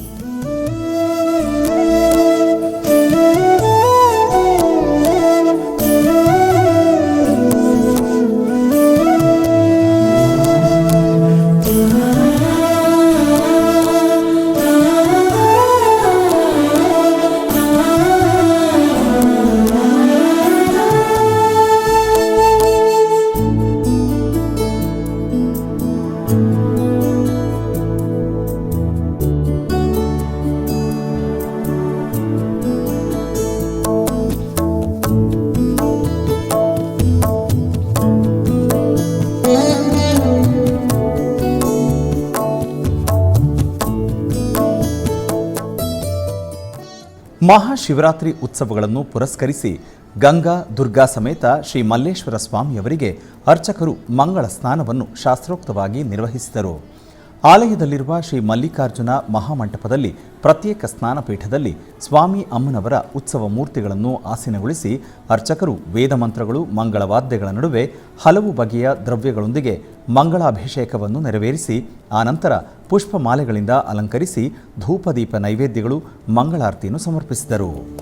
ಮಹಾಶಿವರಾತ್ರಿ ಉತ್ಸವಗಳನ್ನು ಪುರಸ್ಕರಿಸಿ ಗಂಗಾ ದುರ್ಗಾ ಸಮೇತ ಶ್ರೀ ಮಲ್ಲೇಶ್ವರ ಸ್ವಾಮಿಯವರಿಗೆ ಅರ್ಚಕರು ಮಂಗಳ ಸ್ನಾನವನ್ನು ಶಾಸ್ತ್ರೋಕ್ತವಾಗಿ ನಿರ್ವಹಿಸಿದರು. ಆಲಯದಲ್ಲಿರುವ ಶ್ರೀ ಮಲ್ಲಿಕಾರ್ಜುನ ಮಹಾಮಂಟಪದಲ್ಲಿ ಪ್ರತ್ಯೇಕ ಸ್ನಾನಪೀಠದಲ್ಲಿ ಸ್ವಾಮಿ ಅಮ್ಮನವರ ಉತ್ಸವ ಮೂರ್ತಿಗಳನ್ನು ಆಸೀನಗೊಳಿಸಿ ಅರ್ಚಕರು ವೇದಮಂತ್ರಗಳು ಮಂಗಳವಾದ್ಯಗಳ ನಡುವೆ ಹಲವು ಬಗೆಯ ದ್ರವ್ಯಗಳೊಂದಿಗೆ ಮಂಗಳಾಭಿಷೇಕವನ್ನು ನೆರವೇರಿಸಿ ಆನಂತರ ಪುಷ್ಪಮಾಲೆಗಳಿಂದ ಅಲಂಕರಿಸಿ ಧೂಪದೀಪ ನೈವೇದ್ಯಗಳು ಮಂಗಳಾರತಿಯನ್ನು ಸಮರ್ಪಿಸಿದರು.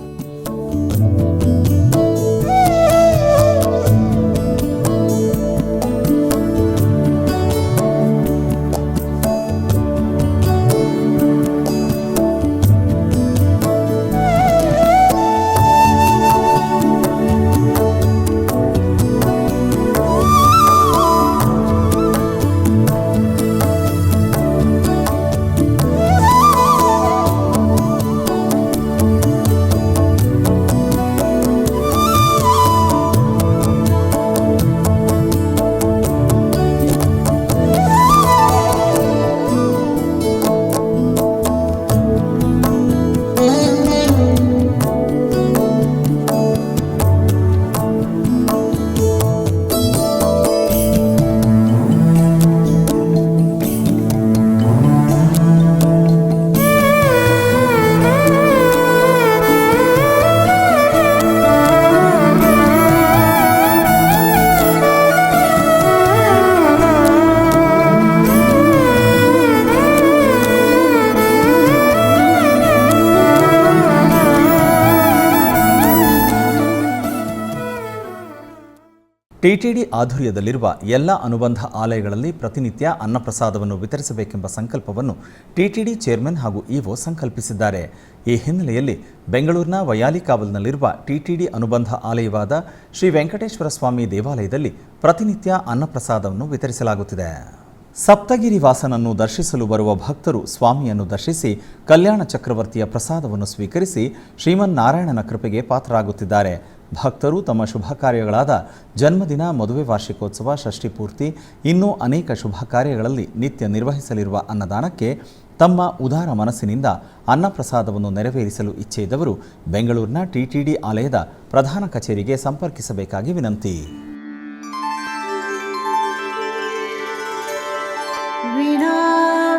ಟಿಟಿಡಿ ಆಧ್ವರ್ಯದಲ್ಲಿರುವ ಎಲ್ಲ ಅನುಬಂಧ ಆಲಯಗಳಲ್ಲಿ ಪ್ರತಿನಿತ್ಯ ಅನ್ನಪ್ರಸಾದವನ್ನು ವಿತರಿಸಬೇಕೆಂಬ ಸಂಕಲ್ಪವನ್ನು ಟಿಟಿಡಿ ಚೇರ್ಮನ್ ಹಾಗೂ ಇಒ ಸಂಕಲ್ಪಿಸಿದ್ದಾರೆ. ಈ ಹಿನ್ನೆಲೆಯಲ್ಲಿ ಬೆಂಗಳೂರಿನ ವೈಯಾಲಿಕಾವಲ್ನಲ್ಲಿರುವ ಟಿಟಿಡಿ ಅನುಬಂಧ ಆಲಯವಾದ ಶ್ರೀ ವೆಂಕಟೇಶ್ವರ ಸ್ವಾಮಿ ದೇವಾಲಯದಲ್ಲಿ ಪ್ರತಿನಿತ್ಯ ಅನ್ನಪ್ರಸಾದವನ್ನು ವಿತರಿಸಲಾಗುತ್ತಿದೆ. ಸಪ್ತಗಿರಿ ವಾಸನನ್ನು ದರ್ಶಿಸಲು ಬರುವ ಭಕ್ತರು ಸ್ವಾಮಿಯನ್ನು ದರ್ಶಿಸಿ ಕಲ್ಯಾಣ ಚಕ್ರವರ್ತಿಯ ಪ್ರಸಾದವನ್ನು ಸ್ವೀಕರಿಸಿ ಶ್ರೀಮನ್ನಾರಾಯಣನ ಕೃಪೆಗೆ ಪಾತ್ರರಾಗುತ್ತಿದ್ದಾರೆ. ಭಕ್ತರು ತಮ್ಮ ಶುಭ ಕಾರ್ಯಗಳಾದ ಜನ್ಮದಿನ, ಮದುವೆ ವಾರ್ಷಿಕೋತ್ಸವ, ಷಷ್ಠಿ ಪೂರ್ತಿ ಇನ್ನೂ ಅನೇಕ ಶುಭ ಕಾರ್ಯಗಳಲ್ಲಿ ನಿತ್ಯ ನಿರ್ವಹಿಸಲಿರುವ ಅನ್ನದಾನಕ್ಕೆ ತಮ್ಮ ಉದಾರ ಮನಸ್ಸಿನಿಂದ ಅನ್ನಪ್ರಸಾದವನ್ನು ನೆರವೇರಿಸಲು ಇಚ್ಛೆ ಇದ್ದವರು ಬೆಂಗಳೂರಿನ ಟಿಟಿಡಿ ಆಲಯದ ಪ್ರಧಾನ ಕಚೇರಿಗೆ ಸಂಪರ್ಕಿಸಬೇಕಾಗಿ ವಿನಂತಿ.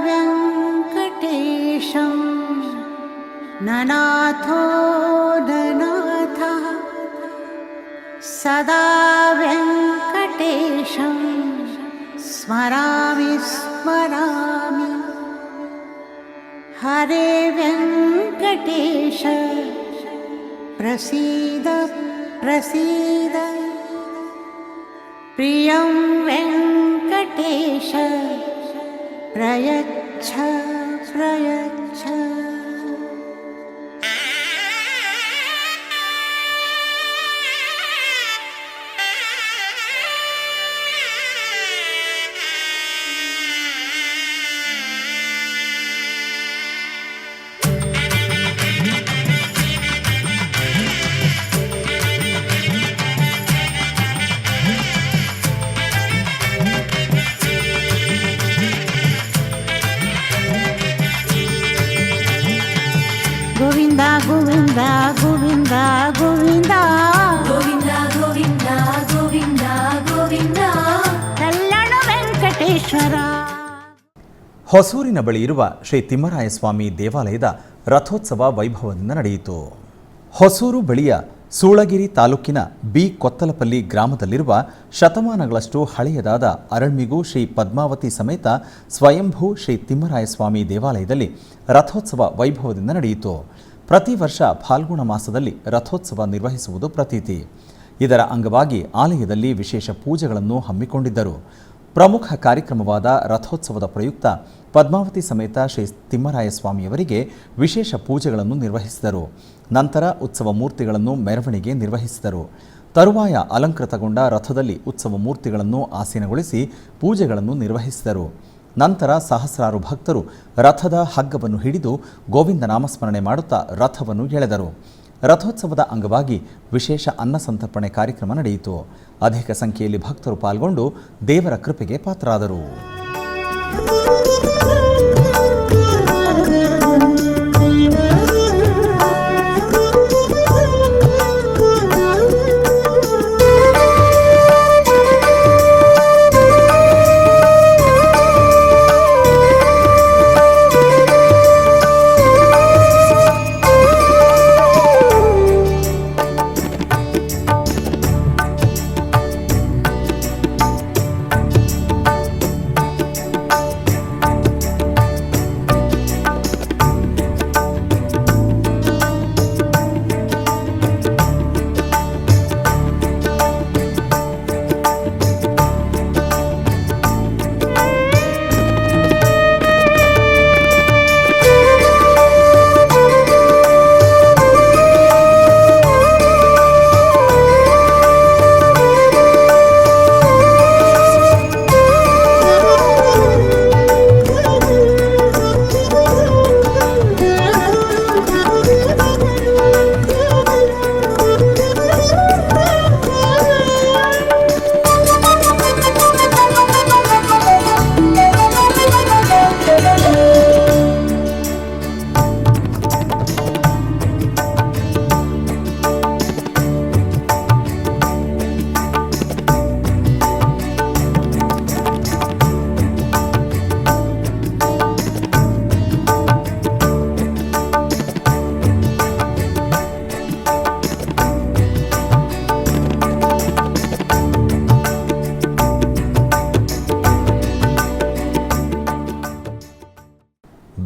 ವೆಂಕಟೇಶಂ ನನಾಥೋ ನನಾಥಃ ಸದಾ ವೆಂಕಟೇಶಂ ಸ್ಮರಾಮಿ ಸ್ಮರಾಮಿ. ಹರೇ ವೆಂಕಟೇಶ ಪ್ರಸೀದ ಪ್ರಸೀದ. ಪ್ರಿಯಂ ವೆಂಕಟೇಶ ಪ್ರಯಚ್ಛ ಪ್ರಯಚ್ಛ. ಗೋವಿಂದ ಗೋವಿಂದ ಗೋವಿಂದ ಗೋವಿಂದ ಗೋವಿಂದ ಗೋವಿಂದ ಗೋವಿಂದ ಗೋವಿಂದ ಕಲ್ಯಾಣ ವೆಂಕಟೇಶ್ವರ. ಹೊಸೂರಿನ ಬಳಿ ಇರುವ ಶ್ರೀ ತಿಮ್ಮರಾಯ ಸ್ವಾಮಿ ದೇವಾಲಯದ ರಥೋತ್ಸವ ವೈಭವದಿಂದ ನಡೆಯಿತು. ಹೊಸೂರು ಬಳಿಯ ಸೂಳಗಿರಿ ತಾಲೂಕಿನ ಬಿ ಕೊತ್ತಲಪಲ್ಲಿ ಗ್ರಾಮದಲ್ಲಿರುವ ಶತಮಾನಗಳಷ್ಟು ಹಳೆಯದಾದ ಅರಳ್ಮಿಗು ಶ್ರೀ ಪದ್ಮಾವತಿ ಸಮೇತ ಸ್ವಯಂಭೂ ಶ್ರೀ ತಿಮ್ಮರಾಯ ಸ್ವಾಮಿ ದೇವಾಲಯದಲ್ಲಿ ರಥೋತ್ಸವ ವೈಭವದಿಂದ ನಡೆಯಿತು. ಪ್ರತಿ ವರ್ಷ ಫಾಲ್ಗುಣ ಮಾಸದಲ್ಲಿ ರಥೋತ್ಸವ ನಿರ್ವಹಿಸುವುದು ಪ್ರತೀತಿ. ಇದರ ಅಂಗವಾಗಿ ಆಲಯದಲ್ಲಿ ವಿಶೇಷ ಪೂಜೆಗಳನ್ನು ಹಮ್ಮಿಕೊಂಡಿದ್ದರು. ಪ್ರಮುಖ ಕಾರ್ಯಕ್ರಮವಾದ ರಥೋತ್ಸವದ ಪ್ರಯುಕ್ತ ಪದ್ಮಾವತಿ ಸಮೇತ ಶ್ರೀ ತಿಮ್ಮರಾಯ ಸ್ವಾಮಿಯವರಿಗೆ ವಿಶೇಷ ಪೂಜೆಗಳನ್ನು ನಿರ್ವಹಿಸಿದರು. ನಂತರ ಉತ್ಸವ ಮೂರ್ತಿಗಳನ್ನು ಮೆರವಣಿಗೆ ನಿರ್ವಹಿಸಿದರು. ತರುವಾಯ ಅಲಂಕೃತಗೊಂಡ ರಥದಲ್ಲಿ ಉತ್ಸವ ಮೂರ್ತಿಗಳನ್ನು ಆಸೀನಗೊಳಿಸಿ ಪೂಜೆಗಳನ್ನು ನಿರ್ವಹಿಸಿದರು. ನಂತರ ಸಹಸ್ರಾರು ಭಕ್ತರು ರಥದ ಹಗ್ಗವನ್ನು ಹಿಡಿದು ಗೋವಿಂದ ನಾಮಸ್ಮರಣೆ ಮಾಡುತ್ತಾ ರಥವನ್ನು ಎಳೆದರು. ರಥೋತ್ಸವದ ಅಂಗವಾಗಿ ವಿಶೇಷ ಅನ್ನ ಸಂತರ್ಪಣೆ ಕಾರ್ಯಕ್ರಮ ನಡೆಯಿತು. ಅಧಿಕ ಸಂಖ್ಯೆಯಲ್ಲಿ ಭಕ್ತರು ಪಾಲ್ಗೊಂಡು ದೇವರ ಕೃಪೆಗೆ ಪಾತ್ರರಾದರು.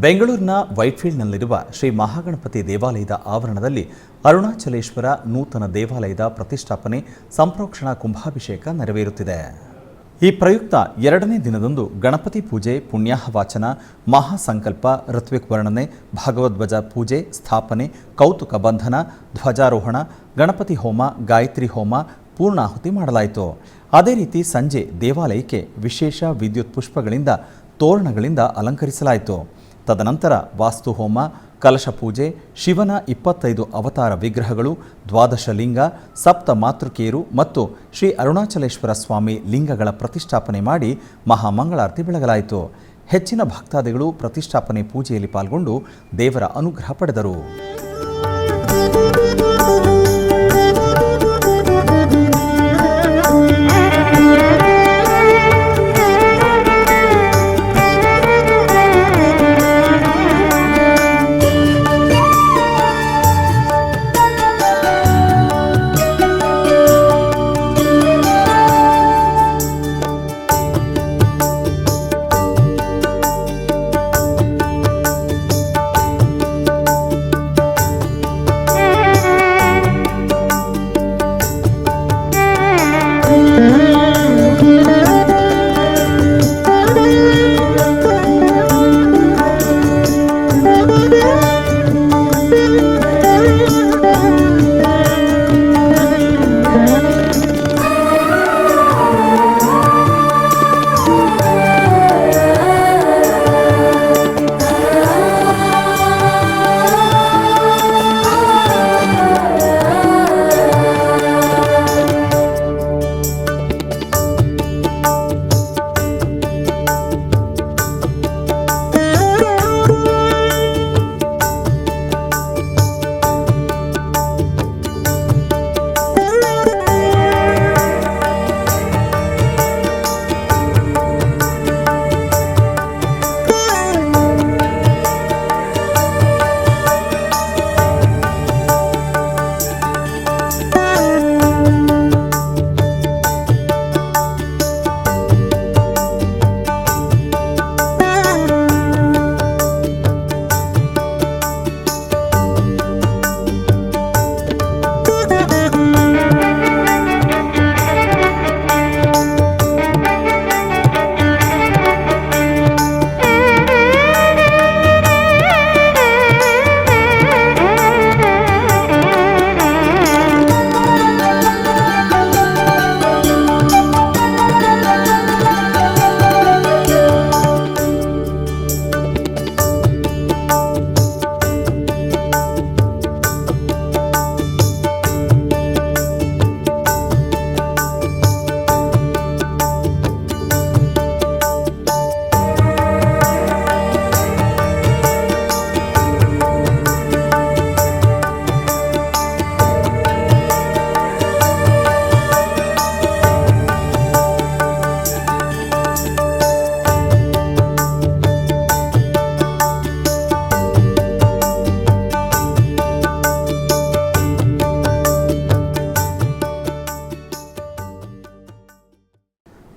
ಬೆಂಗಳೂರಿನ ವೈಟ್ಫೀಲ್ಡ್ನಲ್ಲಿರುವ ಶ್ರೀ ಮಹಾಗಣಪತಿ ದೇವಾಲಯದ ಆವರಣದಲ್ಲಿ ಅರುಣಾಚಲೇಶ್ವರ ನೂತನ ದೇವಾಲಯದ ಪ್ರತಿಷ್ಠಾಪನೆ ಸಂಪ್ರೋಕ್ಷಣಾ ಕುಂಭಾಭಿಷೇಕ ನೆರವೇರುತ್ತಿದೆ. ಈ ಪ್ರಯುಕ್ತ 2ನೇ ದಿನದಂದು ಗಣಪತಿ ಪೂಜೆ, ಪುಣ್ಯಾಹವಾಚನ, ಮಹಾಸಂಕಲ್ಪ, ಋತ್ವಿಕ್ ವರ್ಣನೆ, ಭಾಗವದ್ವಜ ಪೂಜೆ, ಸ್ಥಾಪನೆ, ಕೌತುಕ ಬಂಧನ, ಧ್ವಜಾರೋಹಣ, ಗಣಪತಿ ಹೋಮ, ಗಾಯತ್ರಿ ಹೋಮ, ಪೂರ್ಣಾಹುತಿ ಮಾಡಲಾಯಿತು. ಅದೇ ರೀತಿ ಸಂಜೆ ದೇವಾಲಯಕ್ಕೆ ವಿಶೇಷ ವಿದ್ಯುತ್ ಪುಷ್ಪಗಳಿಂದ, ತೋರಣಗಳಿಂದ ಅಲಂಕರಿಸಲಾಯಿತು. ತದನಂತರ ವಾಸ್ತು ಹೋಮ, ಕಲಶ ಪೂಜೆ, ಶಿವನ 25 ಅವತಾರ ವಿಗ್ರಹಗಳು, 12 ಲಿಂಗ, 7 ಮಾತೃಕೆಯರು ಮತ್ತು ಶ್ರೀ ಅರುಣಾಚಲೇಶ್ವರ ಸ್ವಾಮಿ ಲಿಂಗಗಳ ಪ್ರತಿಷ್ಠಾಪನೆ ಮಾಡಿ ಮಹಾಮಂಗಳಾರತಿ ಬೆಳಗಲಾಯಿತು. ಹೆಚ್ಚಿನ ಭಕ್ತಾದಿಗಳು ಪ್ರತಿಷ್ಠಾಪನೆ ಪೂಜೆಯಲ್ಲಿ ಪಾಲ್ಗೊಂಡು ದೇವರ ಅನುಗ್ರಹ ಪಡೆದರು.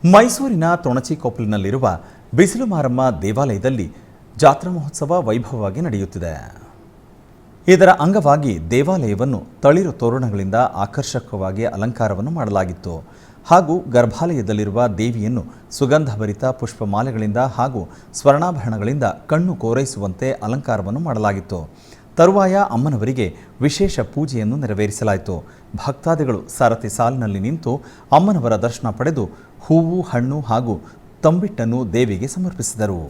ಮೈಸೂರಿನ ತೊಣಚಿಕೊಪ್ಪಲಿನಲ್ಲಿರುವ ಬಿಸಿಲು ಮಾರಮ್ಮ ದೇವಾಲಯದಲ್ಲಿ ಜಾತ್ರಾ ಮಹೋತ್ಸವ ವೈಭವವಾಗಿ ನಡೆಯುತ್ತಿದೆ. ಇದರ ಅಂಗವಾಗಿ ದೇವಾಲಯವನ್ನು ತಳಿರು ತೋರಣಗಳಿಂದ ಆಕರ್ಷಕವಾಗಿ ಅಲಂಕಾರವನ್ನು ಮಾಡಲಾಗಿತ್ತು. ಹಾಗೂ ಗರ್ಭಾಲಯದಲ್ಲಿರುವ ದೇವಿಯನ್ನು ಸುಗಂಧಭರಿತ ಪುಷ್ಪಮಾಲೆಗಳಿಂದ ಹಾಗೂ ಸ್ವರ್ಣಾಭರಣಗಳಿಂದ ಕಣ್ಣು ಕೋರೈಸುವಂತೆ ಅಲಂಕಾರವನ್ನು ಮಾಡಲಾಗಿತ್ತು. ತರುವಾಯ ಅಮ್ಮನವರಿಗೆ ವಿಶೇಷ ಪೂಜೆಯನ್ನು ನೆರವೇರಿಸಲಾಯಿತು. ಭಕ್ತಾದಿಗಳು ಸರತಿ ಸಾಲಿನಲ್ಲಿ ನಿಂತು ಅಮ್ಮನವರ ದರ್ಶನ ಪಡೆದು ಹೂವು, ಹಣ್ಣು ಹಾಗೂ ತಂಬಿಟ್ಟನ್ನು ದೇವಿಗೆ ಸಮರ್ಪಿಸಿದರು.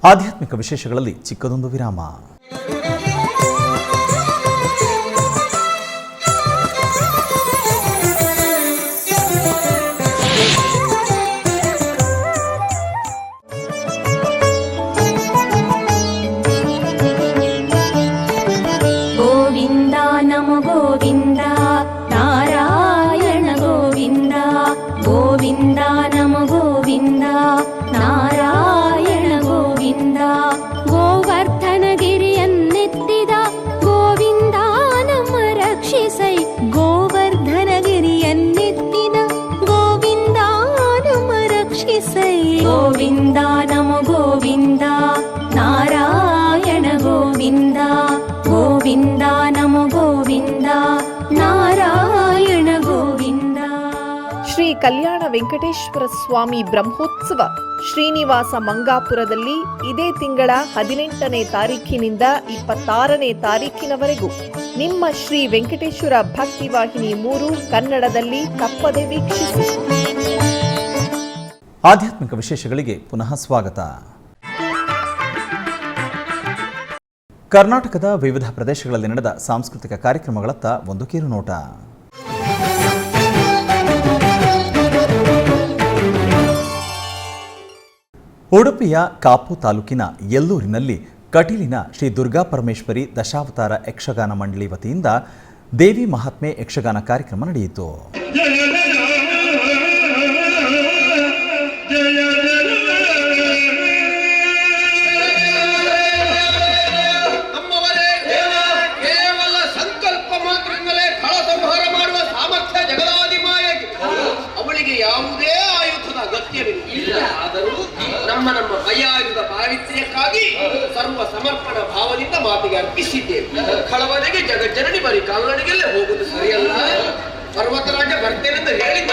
ಆಧ್ಯಾತ್ಮಿಕ ವಿಶೇಷಗಳಲ್ಲಿ ಚಿಕ್ಕದೊಂದು ವಿರಾಮ. ಗೋವಿಂದ ನಮೋ ಗೋವಿಂದ ನಾರಾಯಣ ಗೋವಿಂದ ಗೋವಿಂದ ನಮೋ ಗೋವಿಂದ ನಾರಾಯಣ ಗೋವಿಂದ ಗೋವರ್ಧನಗಿರಿಯನ್ನೆತ್ತಿದ ಗೋವಿಂದ ನಮ್ಮ ರಕ್ಷಿಸೈ ಗೋವರ್ಧನಗಿರಿಯನ್ನೆತ್ತಿದ ಗೋವಿಂದ ನಮ್ಮ ರಕ್ಷಿಸೈ ಗೋವಿಂದ ನಮೋ ಗೋವಿಂದ ನಾರಾಯಣ ಗೋವಿಂದ ಗೋವಿಂದ ನಮೋ ಗೋವಿಂದ ನಾರಾಯಣ ಗೋವಿಂದ. ಶ್ರೀ ಕಲ್ಯಾಣ ವೆಂಕಟೇಶ್ವರ ಸ್ವಾಮಿ ಬ್ರಹ್ಮೋತ್ಸವ ಶ್ರೀನಿವಾಸ ಮಂಗಾಪುರದಲ್ಲಿ ಇದೇ ತಿಂಗಳ 18ನೇ ತಾರೀಖಿನಿಂದ 26ನೇ ತಾರೀಖಿನವರೆಗೂ ನಿಮ್ಮ ಶ್ರೀ ವೆಂಕಟೇಶ್ವರ ಭಕ್ತಿವಾಹಿನಿ 3 ಕನ್ನಡದಲ್ಲಿ ತಪ್ಪದೆ ವೀಕ್ಷಿಸಿ. ಆಧ್ಯಾತ್ಮಿಕ ವಿಶೇಷಗಳಿಗೆ ಪುನಃ ಸ್ವಾಗತ. ಕರ್ನಾಟಕದ ವಿವಿಧ ಪ್ರದೇಶಗಳಲ್ಲಿ ನಡೆದ ಸಾಂಸ್ಕೃತಿಕ ಕಾರ್ಯಕ್ರಮಗಳತ್ತ ಒಂದು ಕಿರು ನೋಟ. ಉಡುಪಿಯ ಕಾಪು ತಾಲೂಕಿನ ಯಲ್ಲೂರಿನಲ್ಲಿ ಕಟೀಲಿನ ಶ್ರೀ ದುರ್ಗಾ ಪರಮೇಶ್ವರಿ ದಶಾವತಾರ ಯಕ್ಷಗಾನ ಮಂಡಳಿ ವತಿಯಿಂದ ದೇವಿ ಮಹಾತ್ಮೆ ಯಕ್ಷಗಾನ ಕಾರ್ಯಕ್ರಮ ನಡೆಯಿತು. ಯಾವುದೇ ಆಯುಧದ ಅಗತ್ಯವಿಲ್ಲ. ಆದರೂ ನಮ್ಮ ಭಯಾಯುಧ ಪಾವಿತ್ರ್ಯಕ್ಕಾಗಿ ಸರ್ವ ಸಮರ್ಪಣ ಭಾವದಿಂದ ಮಾತಿಗೆ ಅರ್ಪಿಸಿದ್ದೇವೆ. ಕಳವನೆಗೆ ಜಗಜ್ಜನನಿ ಬರೀ ಕಾಲ್ನಡಿಗೆಲ್ಲೇ ಹೋಗುವುದು ಸರಿಯಲ್ಲ. ಪರ್ವತರಾಜ ಬರ್ತೇನೆಂದು ಹೇಳಿದ್ದ.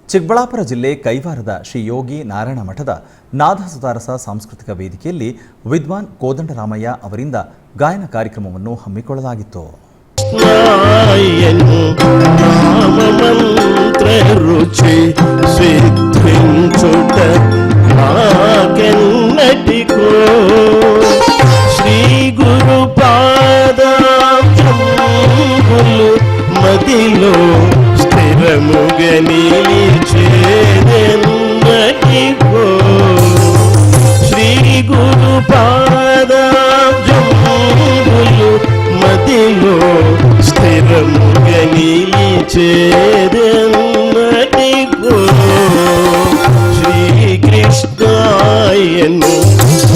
ಚಿಕ್ಕಬಳ್ಳಾಪುರ ಜಿಲ್ಲೆ ಕೈವಾರದ ಶ್ರೀ ಯೋಗಿ ನಾರಾಯಣ ಮಠದ ನಾದಸುಧಾರಸ ಸಾಂಸ್ಕೃತಿಕ ವೇದಿಕೆಯಲ್ಲಿ ವಿದ್ವಾನ್ ಕೋದಂಡರಾಮಯ್ಯ ಅವರಿಂದ ಗಾಯನ ಕಾರ್ಯಕ್ರಮವನ್ನು ಹಮ್ಮಿಕೊಳ್ಳಲಾಗಿತ್ತು. ರುಚಿ ಸಿದ್ಧಿಂಚುಟ ನಾಕೆನ್ನಟಿಕೋ ಶ್ರೀ ಗುರುಪಾದ ಮದಿಲೋ ಸ್ಥಿರಮುಗ ನಿಲಿಚೇದೆನ್ನಟಿಕೋ ಶ್ರೀ ಗುರುಪಾದ ಮದಿಲೋ ಸ್ಥಿರಮುಗ ನಿಲಿಚೇದೆನ್ನಟಿಕೋ ಶ್ರೀಕೃಷ್ಣಾಯನು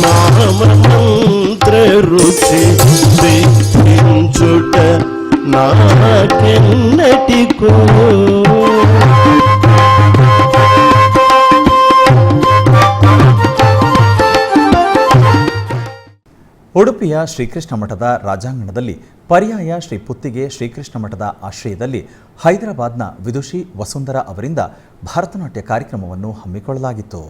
ನಾಮಮಂತ್ರ ರುಚಿ ಸಿದ್ಧಿಂಚುಟ ನಾಕೆನ್ನಟಿಕೋ. ಉಡುಪಿಯ ಶ್ರೀಕೃಷ್ಣ ಮಠದ ರಾಜಾಂಗಣದಲ್ಲಿ ಪರ್ಯಾಯ ಶ್ರೀ ಪುತ್ತಿಗೆ ಶ್ರೀಕೃಷ್ಣ ಮಠದ ಆಶ್ರಯದಲ್ಲಿ ಹೈದರಾಬಾದ್ನ ವಿದುಷಿ ವಸುಂಧರಾ ಅವರಿಂದ ಭರತನಾಟ್ಯ ಕಾರ್ಯಕ್ರಮವನ್ನು ಹಮ್ಮಿಕೊಳ್ಳಲಾಗಿತ್ತು.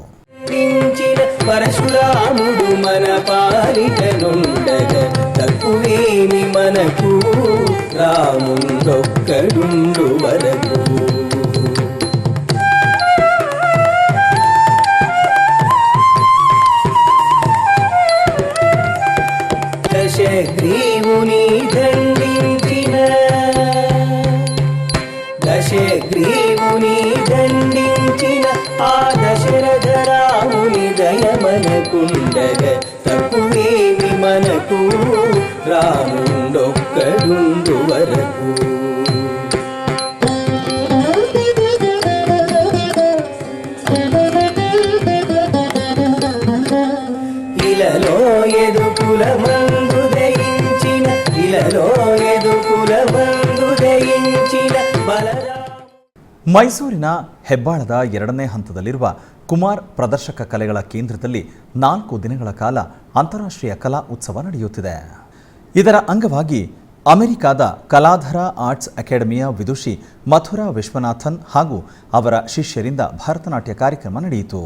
పరశురాముడు మన పాలిటనుండగ తక్కువేమి మనకు రాముండొక్కడుండు వరకు దశగ్రీవుని దండించిన దశగ్రీవుని దండించిన ఆ దశరథ రాముని దయమనకుండగ తక్కువేమి మనకు రాముండొక్కడుండు వరకు ఇలలో ఎదుకుల మందు దయించిన ఇలలో ఎదుకుల మందు దయించిన బలరా. ಮೈಸೂರಿನ ಹೆಬ್ಬಾಳದ 2ನೇ ಹಂತದಲ್ಲಿರುವ ಕುಮಾರ್ ಪ್ರದರ್ಶಕ ಕಲೆಗಳ ಕೇಂದ್ರದಲ್ಲಿ 4 ದಿನಗಳ ಕಾಲ ಅಂತಾರಾಷ್ಟ್ರೀಯ ಕಲಾ ಉತ್ಸವ ನಡೆಯುತ್ತಿದೆ. ಇದರ ಅಂಗವಾಗಿ ಅಮೆರಿಕಾದ ಕಲಾಧರ ಆರ್ಟ್ಸ್ ಅಕಾಡೆಮಿಯ ವಿದುಷಿ ಮಥುರಾ ವಿಶ್ವನಾಥನ್ ಹಾಗೂ ಅವರ ಶಿಷ್ಯರಿಂದ ಭರತನಾಟ್ಯ ಕಾರ್ಯಕ್ರಮ ನಡೆಯಿತು.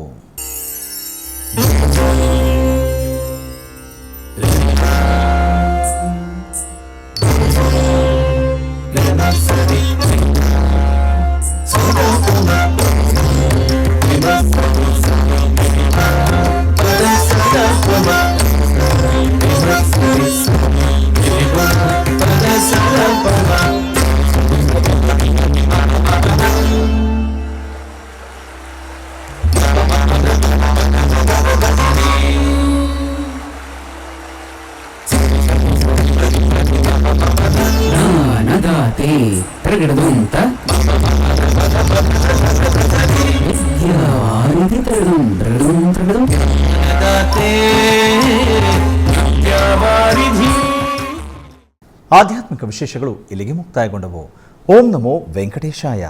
ಆಧ್ಯಾತ್ಮಿಕ ವಿಶೇಷಗಳು ಇಲ್ಲಿಗೆ ಮುಕ್ತಾಯಗೊಂಡವು. ಓಂ ನಮೋ ವೆಂಕಟೇಶಾಯ.